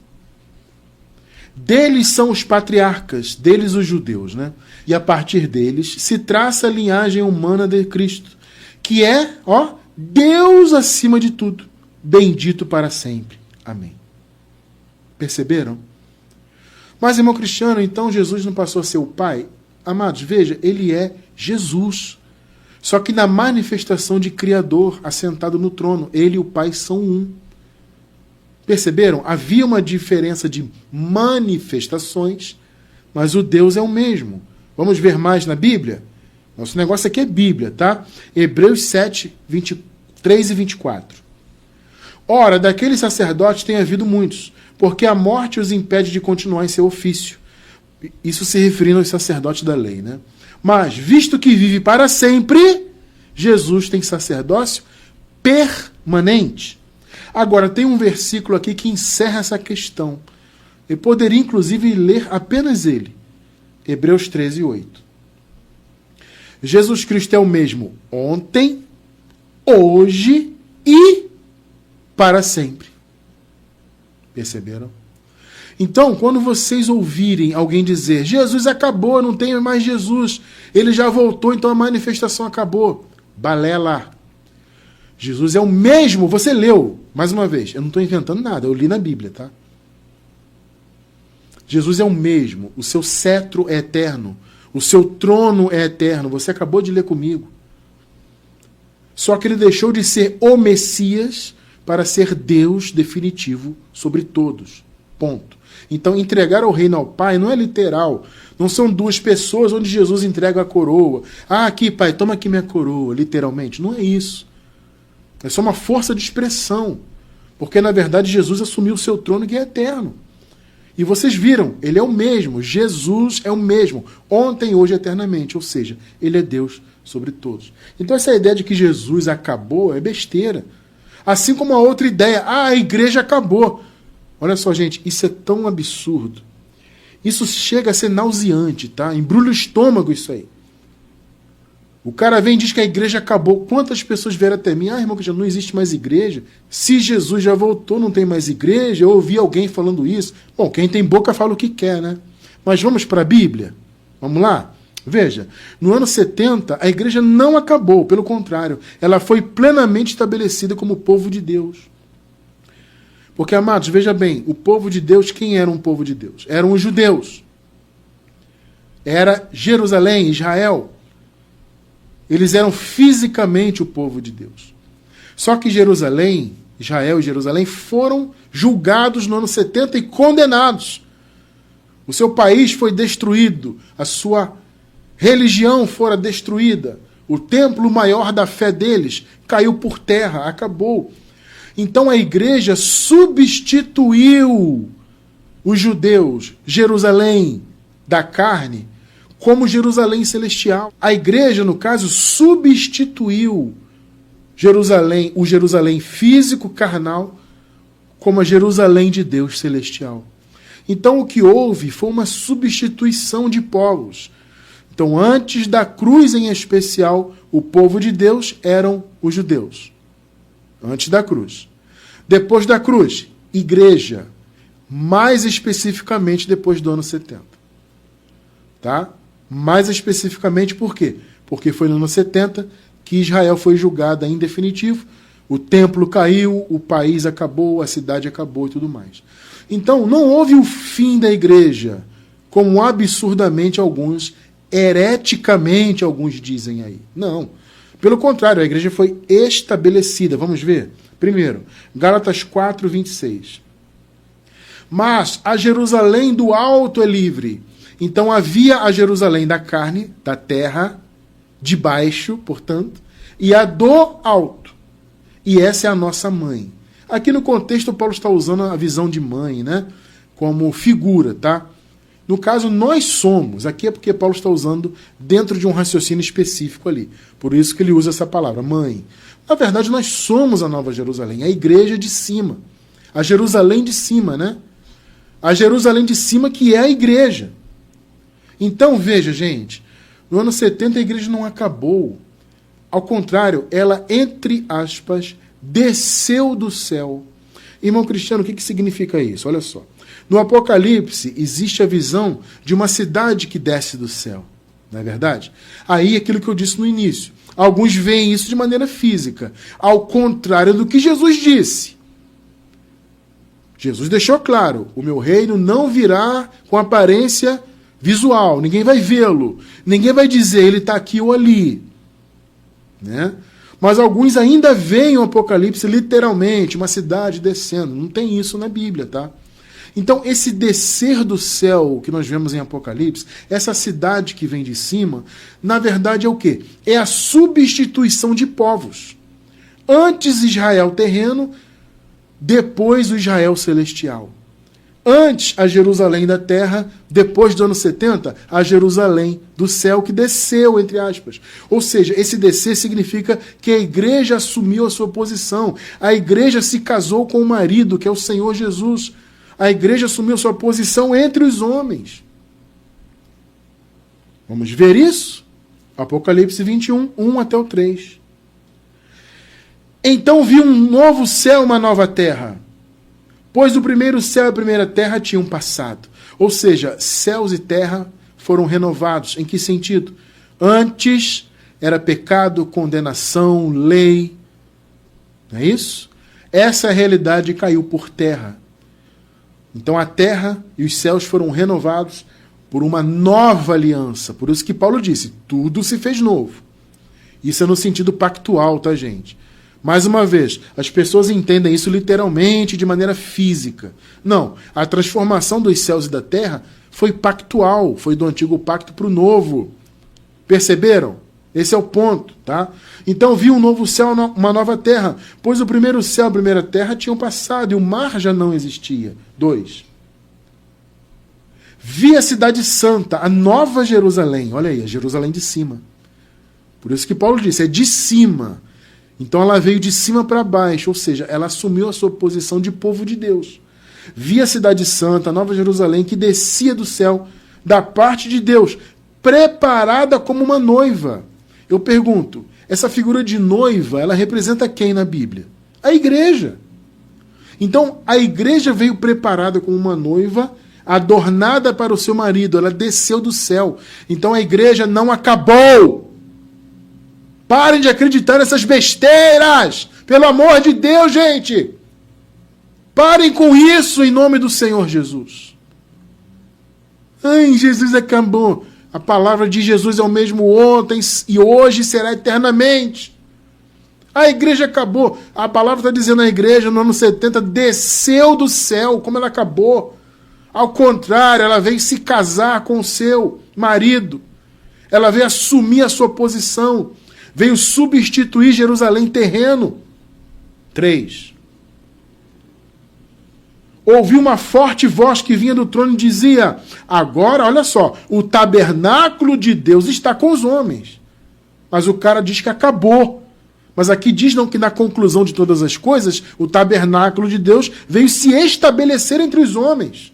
Deles são os patriarcas, deles os judeus, né? E a partir deles se traça a linhagem humana de Cristo, que é, ó, Deus acima de tudo, bendito para sempre. Amém. Perceberam? Mas, irmão Cristiano, então Jesus não passou a ser o Pai? Amados, veja, ele é Jesus. Só que na manifestação de Criador, assentado no trono, ele e o Pai são um. Perceberam? Havia uma diferença de manifestações, mas o Deus é o mesmo. Vamos ver mais na Bíblia? Nosso negócio aqui é Bíblia, tá? Hebreus 7, 23 e 24. Ora, daqueles sacerdotes tem havido muitos, porque a morte os impede de continuar em seu ofício. Isso se referindo aos sacerdotes da lei, né? Mas, visto que vive para sempre, Jesus tem sacerdócio permanente. Agora, tem um versículo aqui que encerra essa questão. Eu poderia, inclusive, ler apenas ele. Hebreus 13, 8. Jesus Cristo é o mesmo ontem, hoje e para sempre. Perceberam? Então, quando vocês ouvirem alguém dizer: Jesus acabou, não tem mais Jesus, ele já voltou, então a manifestação acabou. Balela. Jesus é o mesmo, você leu, mais uma vez, eu não estou inventando nada, eu li na Bíblia, tá? Jesus é o mesmo, o seu cetro é eterno, o seu trono é eterno, você acabou de ler comigo. Só que ele deixou de ser o Messias para ser Deus definitivo sobre todos. Ponto. Então, entregar o reino ao Pai não é literal. Não são duas pessoas onde Jesus entrega a coroa. Ah, aqui, Pai, toma aqui minha coroa, literalmente. Não é isso. É só uma força de expressão. Porque, na verdade, Jesus assumiu o seu trono que é eterno. E vocês viram, ele é o mesmo. Jesus é o mesmo. Ontem, hoje, eternamente. Ou seja, ele é Deus sobre todos. Então, essa ideia de que Jesus acabou é besteira. Assim como a outra ideia, a igreja acabou. Olha só, gente, isso é tão absurdo. Isso chega a ser nauseante, tá? Embrulha o estômago isso aí. O cara vem e diz que a igreja acabou. Quantas pessoas vieram até mim? Ah, irmão, já não existe mais igreja. Se Jesus já voltou, não tem mais igreja. Eu ouvi alguém falando isso. Bom, quem tem boca fala o que quer, né? Mas vamos para a Bíblia? Vamos lá? Veja, no ano 70, a igreja não acabou. Pelo contrário, ela foi plenamente estabelecida como povo de Deus. Porque, amados, veja bem, o povo de Deus, quem era um povo de Deus? Eram os judeus. Era Jerusalém, Israel. Eles eram fisicamente o povo de Deus. Só que Jerusalém, Israel e Jerusalém foram julgados no ano 70 e condenados. O seu país foi destruído, a sua religião fora destruída, o templo maior da fé deles caiu por terra, acabou. Então a igreja substituiu os judeus, Jerusalém da carne, como Jerusalém celestial. A igreja, no caso, substituiu Jerusalém, o Jerusalém físico, carnal, como a Jerusalém de Deus celestial. Então o que houve foi uma substituição de povos. Então antes da cruz em especial, o povo de Deus eram os judeus. Antes da cruz. Depois da cruz, igreja. Mais especificamente depois do ano 70. Tá? Mais especificamente por quê? Porque foi no ano 70 que Israel foi julgada em definitivo, o templo caiu, o país acabou, a cidade acabou e tudo mais. Então, não houve o fim da igreja, como absurdamente alguns, hereticamente alguns dizem aí. Não. Pelo contrário, a igreja foi estabelecida. Vamos ver? Primeiro, Gálatas 4, 26. Mas a Jerusalém do alto é livre. Então havia a Jerusalém da carne, da terra, de baixo, portanto, e a do alto. E essa é a nossa mãe. Aqui no contexto, Paulo está usando a visão de mãe, né? Como figura, tá? No caso, nós somos. Aqui é porque Paulo está usando dentro de um raciocínio específico ali. Por isso que ele usa essa palavra, mãe. Na verdade, nós somos a Nova Jerusalém, a igreja de cima. A Jerusalém de cima, né? A Jerusalém de cima que é a igreja. Então, veja, gente, no ano 70 a igreja não acabou. Ao contrário, ela, entre aspas, desceu do céu. Irmão Cristiano, o que significa isso? Olha só. No Apocalipse existe a visão de uma cidade que desce do céu. Não é verdade? Aí aquilo que eu disse no início. Alguns veem isso de maneira física. Ao contrário do que Jesus disse. Jesus deixou claro, o meu reino não virá com aparência visual, ninguém vai vê-lo, ninguém vai dizer ele está aqui ou ali. Né? Mas alguns ainda veem o Apocalipse literalmente, uma cidade descendo, não tem isso na Bíblia, tá? Então esse descer do céu que nós vemos em Apocalipse, essa cidade que vem de cima, na verdade é o quê? É a substituição de povos. Antes Israel terreno, depois o Israel celestial. Antes a Jerusalém da terra, depois do ano 70, a Jerusalém do céu que desceu, entre aspas. Ou seja, esse descer significa que a igreja assumiu a sua posição. A igreja se casou com o marido, que é o Senhor Jesus. A igreja assumiu a sua posição entre os homens. Vamos ver isso? Apocalipse 21, 1 até o 3. Então vi um novo céu, uma nova terra. Pois o primeiro céu e a primeira terra tinham passado. Ou seja, céus e terra foram renovados. Em que sentido? Antes era pecado, condenação, lei. Não é isso? Essa realidade caiu por terra. Então a terra e os céus foram renovados por uma nova aliança. Por isso que Paulo disse, tudo se fez novo. Isso é no sentido pactual, tá, gente? Mais uma vez, as pessoas entendem isso literalmente, de maneira física. Não, a transformação dos céus e da terra foi pactual, foi do antigo pacto para o novo. Perceberam? Esse é o ponto, tá? Então vi um novo céu, uma nova terra, pois o primeiro céu e a primeira terra tinham passado e o mar já não existia. 2. Vi a cidade santa, a nova Jerusalém. Olha aí, a Jerusalém de cima. Por isso que Paulo disse, é de cima. Então ela veio de cima para baixo, ou seja, ela assumiu a sua posição de povo de Deus. Vi a cidade santa, a nova Jerusalém, que descia do céu, da parte de Deus, preparada como uma noiva. Eu pergunto, essa figura de noiva, ela representa quem na Bíblia? A igreja. Então, a igreja veio preparada como uma noiva, adornada para o seu marido, ela desceu do céu. Então a igreja não acabou. Parem de acreditar nessas besteiras! Pelo amor de Deus, gente! Parem com isso em nome do Senhor Jesus. Ai, Jesus acabou. A palavra de Jesus é o mesmo ontem e hoje será eternamente. A igreja acabou. A palavra está dizendo a igreja no ano 70 desceu do céu, como ela acabou. Ao contrário, ela veio se casar com o seu marido. Ela veio assumir a sua posição. Veio substituir Jerusalém terreno. 3. Ouvi uma forte voz que vinha do trono e dizia, agora, olha só, o tabernáculo de Deus está com os homens. Mas o cara diz que acabou. Mas aqui diz não que na conclusão de todas as coisas, o tabernáculo de Deus veio se estabelecer entre os homens,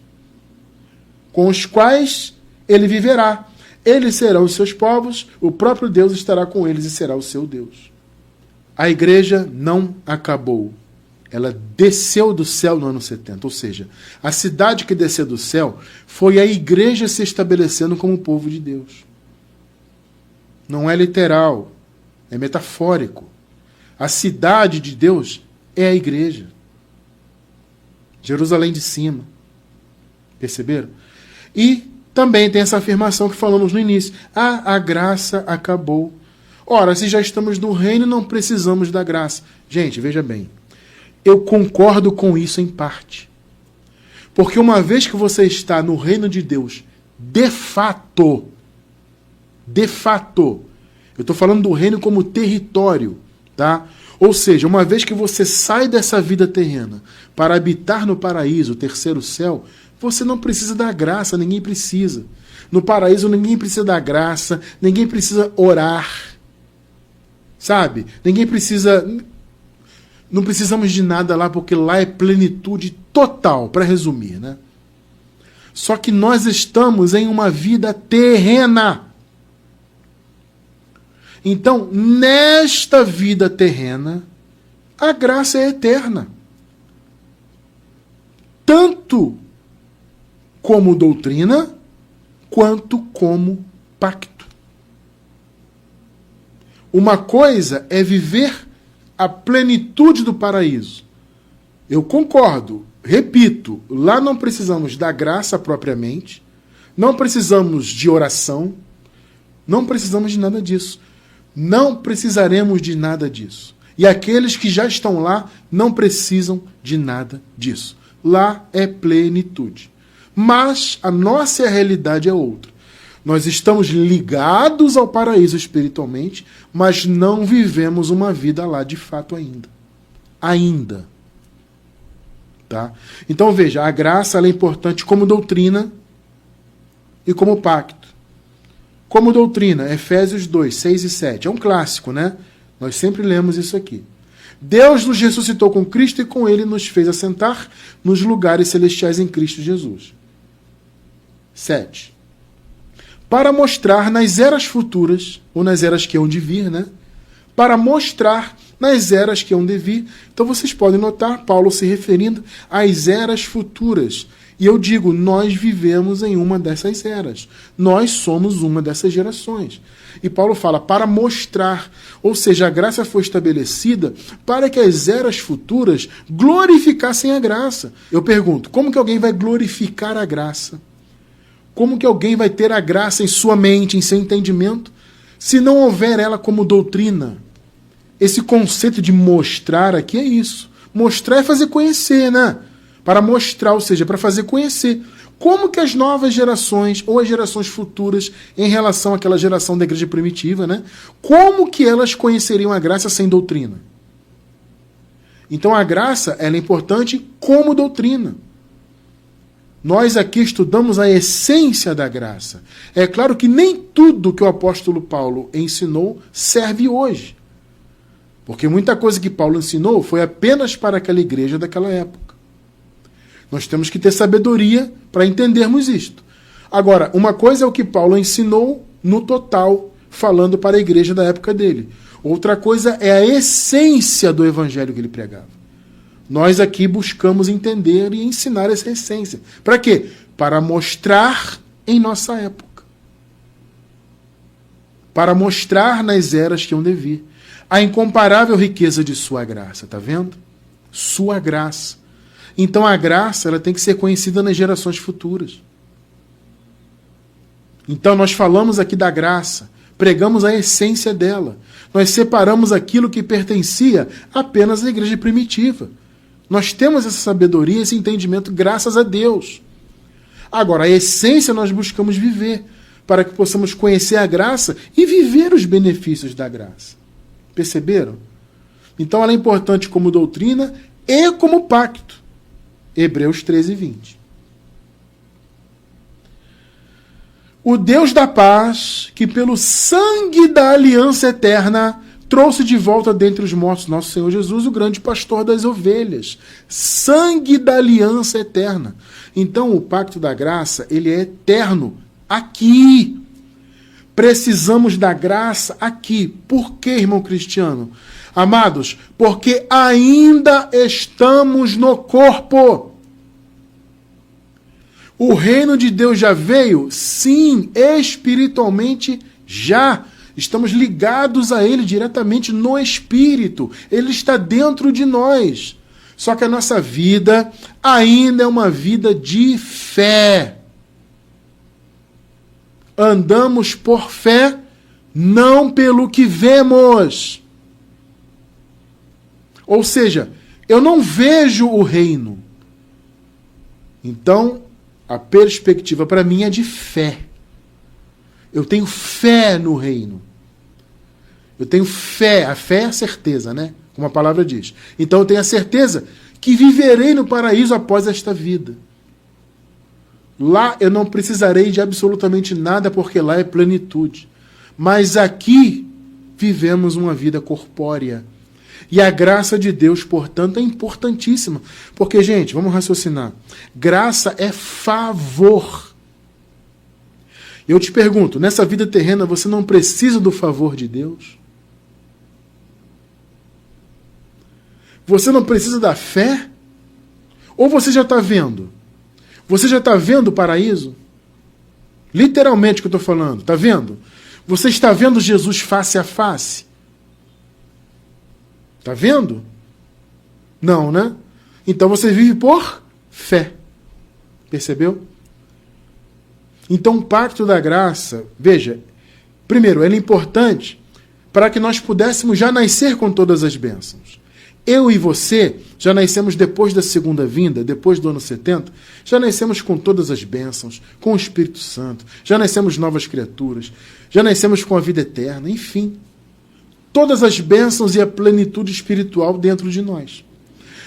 com os quais ele viverá. Eles serão os seus povos, o próprio Deus estará com eles e será o seu Deus. A igreja não acabou. Ela desceu do céu no ano 70. Ou seja, a cidade que desceu do céu foi a igreja se estabelecendo como povo de Deus. Não é literal, é metafórico. A cidade de Deus é a igreja. Jerusalém de cima. Perceberam? E também tem essa afirmação que falamos no início. A graça acabou. Ora, se já estamos no reino, não precisamos da graça. Gente, veja bem. Eu concordo com isso em parte. Porque uma vez que você está no reino de Deus, de fato, eu estou falando do reino como território, tá? Ou seja, uma vez que você sai dessa vida terrena para habitar no paraíso, o terceiro céu, você não precisa da graça, ninguém precisa. No paraíso ninguém precisa da graça, ninguém precisa orar, sabe? Ninguém precisa... Não precisamos de nada lá, porque lá é plenitude total, para resumir, né? Só que nós estamos em uma vida terrena. Então, nesta vida terrena, a graça é eterna. Tanto como doutrina, quanto como pacto. Uma coisa é viver a plenitude do paraíso. Eu concordo, repito, lá não precisamos da graça propriamente, não precisamos de oração, não precisamos de nada disso. Não precisaremos de nada disso. E aqueles que já estão lá não precisam de nada disso. Lá é plenitude. Mas a nossa realidade é outra. Nós estamos ligados ao paraíso espiritualmente, mas não vivemos uma vida lá de fato ainda. Ainda. Tá? Então veja, a graça ela é importante como doutrina e como pacto. Como doutrina, Efésios 2, 6 e 7. É um clássico, né? Nós sempre lemos isso aqui. Deus nos ressuscitou com Cristo e com Ele nos fez assentar nos lugares celestiais em Cristo Jesus. 7. Para mostrar nas eras futuras, ou nas eras que hão de vir, né? Para mostrar nas eras que hão de vir. Então vocês podem notar Paulo se referindo às eras futuras. E eu digo, nós vivemos em uma dessas eras. Nós somos uma dessas gerações. E Paulo fala, para mostrar, ou seja, a graça foi estabelecida para que as eras futuras glorificassem a graça. Eu pergunto, como que alguém vai glorificar a graça? Como que alguém vai ter a graça em sua mente, em seu entendimento, se não houver ela como doutrina? Esse conceito de mostrar aqui é isso. Mostrar é fazer conhecer, né? Para mostrar, ou seja, para fazer conhecer. Como que as novas gerações, ou as gerações futuras, em relação àquela geração da igreja primitiva, né? Como que elas conheceriam a graça sem doutrina? Então a graça, ela é importante como doutrina. Nós aqui estudamos a essência da graça. É claro que nem tudo que o apóstolo Paulo ensinou serve hoje. Porque muita coisa que Paulo ensinou foi apenas para aquela igreja daquela época. Nós temos que ter sabedoria para entendermos isto. Agora, uma coisa é o que Paulo ensinou no total, falando para a igreja da época dele. Outra coisa é a essência do evangelho que ele pregava. Nós aqui buscamos entender e ensinar essa essência. Para quê? Para mostrar em nossa época. Para mostrar nas eras que hão de vir a incomparável riqueza de sua graça. Está vendo? Sua graça. Então a graça ela tem que ser conhecida nas gerações futuras. Então nós falamos aqui da graça, pregamos a essência dela. Nós separamos aquilo que pertencia apenas à igreja primitiva. Nós temos essa sabedoria, esse entendimento, graças a Deus. Agora, a essência nós buscamos viver, para que possamos conhecer a graça e viver os benefícios da graça. Perceberam? Então ela é importante como doutrina e como pacto. Hebreus 13, 20. O Deus da paz, que pelo sangue da aliança eterna trouxe de volta dentre os mortos nosso Senhor Jesus, o grande pastor das ovelhas. Sangue da aliança eterna. Então o pacto da graça, ele é eterno. Aqui. Precisamos da graça aqui. Por quê, irmão Cristiano? Amados, porque ainda estamos no corpo. O reino de Deus já veio? Sim, espiritualmente já. Estamos ligados a ele diretamente no espírito. Ele está dentro de nós. Só que a nossa vida ainda é uma vida de fé. Andamos por fé, não pelo que vemos. Ou seja, eu não vejo o reino. Então, a perspectiva para mim é de fé. Eu tenho fé no reino. Eu tenho fé. A fé é a certeza, né? Como a palavra diz. Então eu tenho a certeza que viverei no paraíso após esta vida. Lá eu não precisarei de absolutamente nada, porque lá é plenitude. Mas aqui vivemos uma vida corpórea. E a graça de Deus, portanto, é importantíssima. Porque, gente, vamos raciocinar. Graça é favor. Eu te pergunto, nessa vida terrena você não precisa do favor de Deus? Você não precisa da fé? Ou você já está vendo? Você já está vendo o paraíso? Literalmente o que eu estou falando. Está vendo? Você está vendo Jesus face a face? Está vendo? Não, né? Então você vive por fé. Percebeu? Então o pacto da graça, veja, primeiro, ele é importante para que nós pudéssemos já nascer com todas as bênçãos. Eu e você já nascemos depois da segunda vinda, depois do ano 70, já nascemos com todas as bênçãos, com o Espírito Santo, já nascemos novas criaturas, já nascemos com a vida eterna, enfim. Todas as bênçãos e a plenitude espiritual dentro de nós.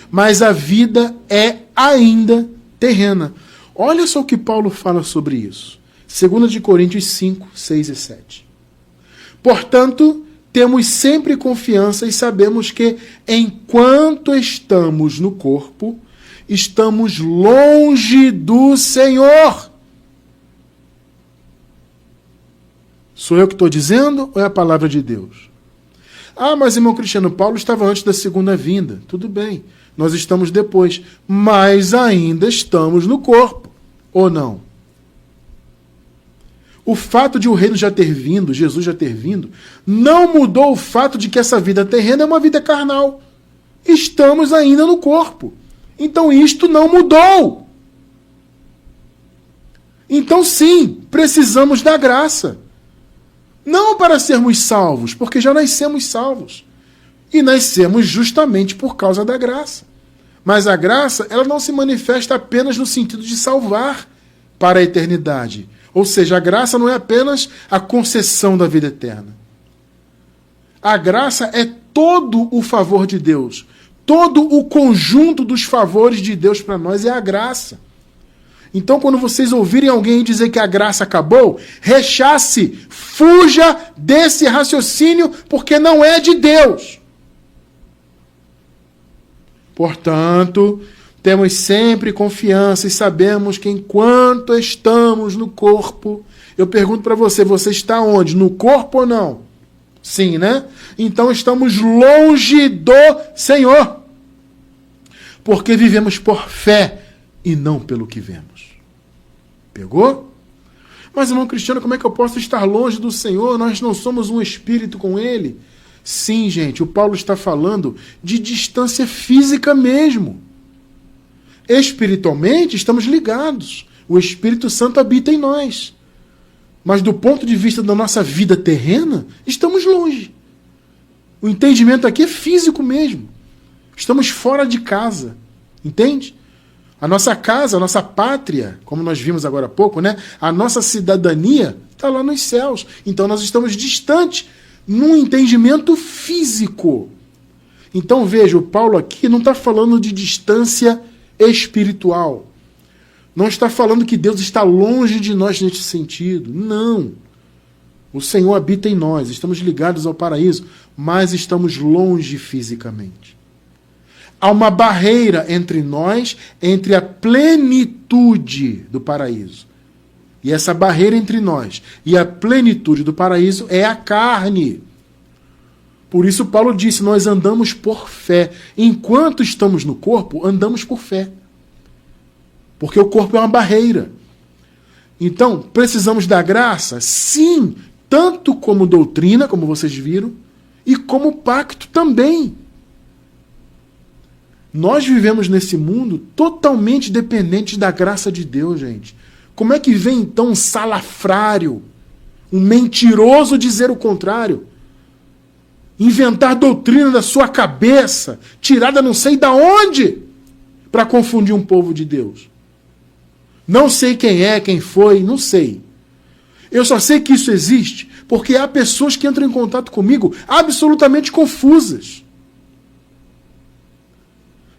Mas a vida é ainda terrena. Olha só o que Paulo fala sobre isso. 2 Coríntios 5, 6 e 7. Portanto, temos sempre confiança e sabemos que, enquanto estamos no corpo, estamos longe do Senhor. Sou eu que estou dizendo ou é a palavra de Deus? Ah, mas irmão Cristiano, Paulo estava antes da segunda vinda. Tudo bem, nós estamos depois, mas ainda estamos no corpo, ou não? O fato de o reino já ter vindo, Jesus já ter vindo, não mudou o fato de que essa vida terrena é uma vida carnal. Estamos ainda no corpo. Então isto não mudou. Então sim, precisamos da graça. Não para sermos salvos, porque já nascemos salvos. E nascemos justamente por causa da graça. Mas a graça, ela não se manifesta apenas no sentido de salvar para a eternidade. Ou seja, a graça não é apenas a concessão da vida eterna. A graça é todo o favor de Deus. Todo o conjunto dos favores de Deus para nós é a graça. Então, quando vocês ouvirem alguém dizer que a graça acabou, rechace, fuja desse raciocínio, porque não é de Deus. Portanto, temos sempre confiança e sabemos que enquanto estamos no corpo, eu pergunto para você, você está onde? No corpo ou não? Sim, né? Então estamos longe do Senhor. Porque vivemos por fé e não pelo que vemos. Pegou? Mas, irmão Cristiano, como é que eu posso estar longe do Senhor? Nós não somos um espírito com Ele. Sim, gente, o Paulo está falando de distância física mesmo. Espiritualmente, estamos ligados. O Espírito Santo habita em nós. Mas do ponto de vista da nossa vida terrena, estamos longe. O entendimento aqui é físico mesmo. Estamos fora de casa. Entende? A nossa casa, a nossa pátria, como nós vimos agora há pouco, né? A nossa cidadania está lá nos céus. Então nós estamos distantes num entendimento físico. Então veja, o Paulo aqui não está falando de distância espiritual. Não está falando que Deus está longe de nós nesse sentido. Não. O Senhor habita em nós, estamos ligados ao paraíso, mas estamos longe fisicamente. Há uma barreira entre nós, entre a plenitude do paraíso. E essa barreira entre nós e a plenitude do paraíso é a carne. Por isso Paulo disse, nós andamos por fé. Enquanto estamos no corpo, andamos por fé. Porque o corpo é uma barreira. Então, precisamos da graça? Sim, tanto como doutrina, como vocês viram, e como pacto também. Nós vivemos nesse mundo totalmente dependentes da graça de Deus, gente. Como é que vem então um salafrário, um mentiroso dizer o contrário? Inventar doutrina da sua cabeça, tirada não sei da onde, para confundir um povo de Deus. Não sei quem é, quem foi, não sei. Eu só sei que isso existe porque há pessoas que entram em contato comigo absolutamente confusas.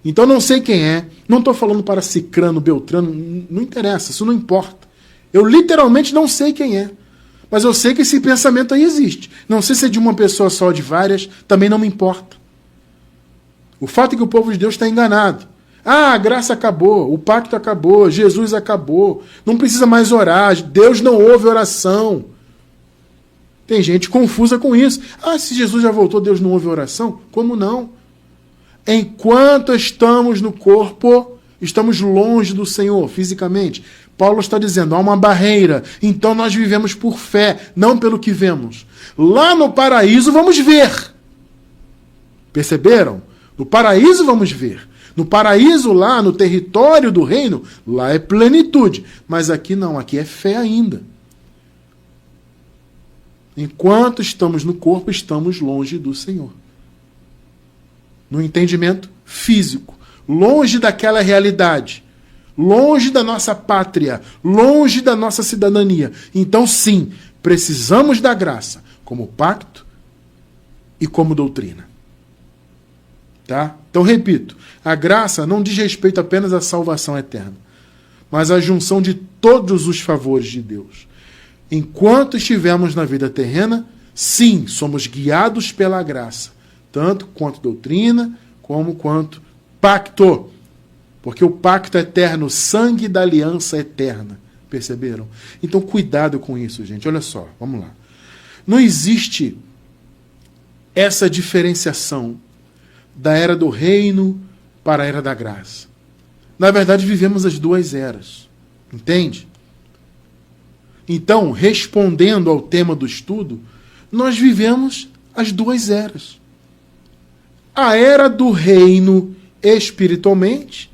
Então não sei quem é, não estou falando para Cicrano, Beltrano, não interessa, isso não importa. Eu literalmente não sei quem é, mas eu sei que esse pensamento aí existe. Não sei se é de uma pessoa só ou de várias, também não me importa. O fato é que o povo de Deus está enganado. Ah, a graça acabou, o pacto acabou, Jesus acabou, não precisa mais orar, Deus não ouve oração. Tem gente confusa com isso. Ah, se Jesus já voltou, Deus não ouve oração? Como não? Enquanto estamos no corpo, estamos longe do Senhor, fisicamente. Paulo está dizendo, há uma barreira, então nós vivemos por fé, não pelo que vemos. Lá no paraíso vamos ver. Perceberam? No paraíso vamos ver. No paraíso lá, no território do reino, lá é plenitude. Mas aqui não, aqui é fé ainda. Enquanto estamos no corpo, estamos longe do Senhor. No entendimento físico, longe daquela realidade, longe da nossa pátria, longe da nossa cidadania. Então, sim, precisamos da graça como pacto e como doutrina. Tá? Então, repito, a graça não diz respeito apenas à salvação eterna, mas à junção de todos os favores de Deus. Enquanto estivermos na vida terrena, sim, somos guiados pela graça, tanto quanto doutrina, como quanto pacto. Porque o pacto eterno, o sangue da aliança eterna. Perceberam? Então, cuidado com isso, gente. Olha só, vamos lá. Não existe essa diferenciação da era do reino para a era da graça. Na verdade, vivemos as duas eras. Entende? Então, respondendo ao tema do estudo, nós vivemos as duas eras. A era do reino espiritualmente,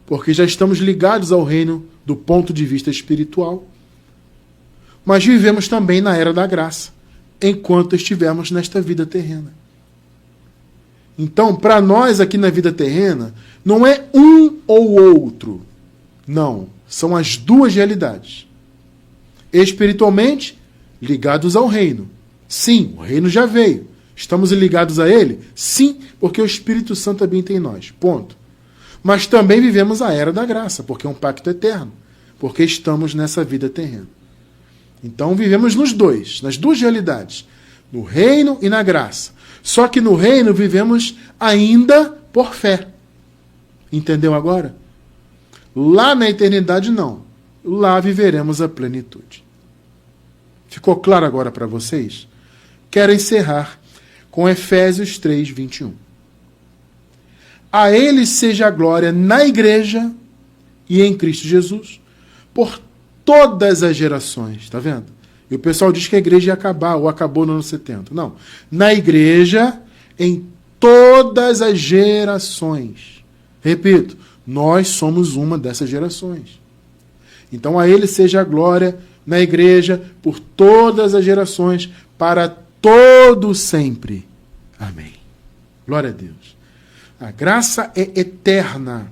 porque já estamos ligados ao reino do ponto de vista espiritual. Mas vivemos também na era da graça, enquanto estivermos nesta vida terrena. Então, para nós aqui na vida terrena, não é um ou outro. Não, são as duas realidades. Espiritualmente, ligados ao reino. Sim, o reino já veio. Estamos ligados a ele? Sim, porque o Espírito Santo habita em nós. Ponto. Mas também vivemos a era da graça, porque é um pacto eterno. Porque estamos nessa vida terrena. Então vivemos nos dois, nas duas realidades. No reino e na graça. Só que no reino vivemos ainda por fé. Entendeu agora? Lá na eternidade não. Lá viveremos a plenitude. Ficou claro agora para vocês? Quero encerrar com Efésios 3, 21. A ele seja a glória na igreja e em Cristo Jesus, por todas as gerações. Está vendo? E o pessoal diz que a igreja ia acabar, ou acabou no ano 70. Não. Na igreja, em todas as gerações. Repito, nós somos uma dessas gerações. Então a ele seja a glória na igreja, por todas as gerações, para todo sempre. Amém. Glória a Deus. A graça é eterna.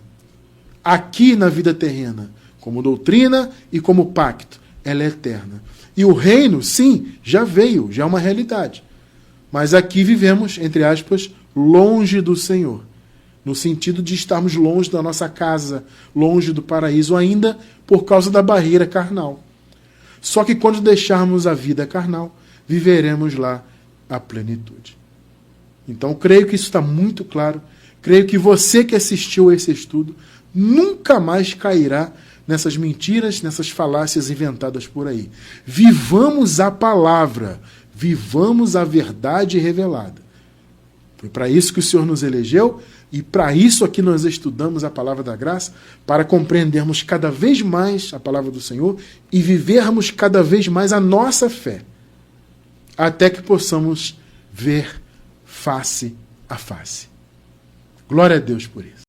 Aqui na vida terrena, como doutrina e como pacto, ela é eterna. E o reino, sim, já veio, já é uma realidade. Mas aqui vivemos, entre aspas, longe do Senhor. No sentido de estarmos longe da nossa casa, longe do paraíso, ainda por causa da barreira carnal. Só que quando deixarmos a vida carnal, viveremos lá a plenitude. Então, creio que isso está muito claro. Creio que você que assistiu a esse estudo nunca mais cairá nessas mentiras, nessas falácias inventadas por aí. Vivamos a palavra, vivamos a verdade revelada. Foi para isso que o Senhor nos elegeu e para isso aqui nós estudamos a palavra da graça, para compreendermos cada vez mais a palavra do Senhor e vivermos cada vez mais a nossa fé, até que possamos ver face a face. Glória a Deus por isso.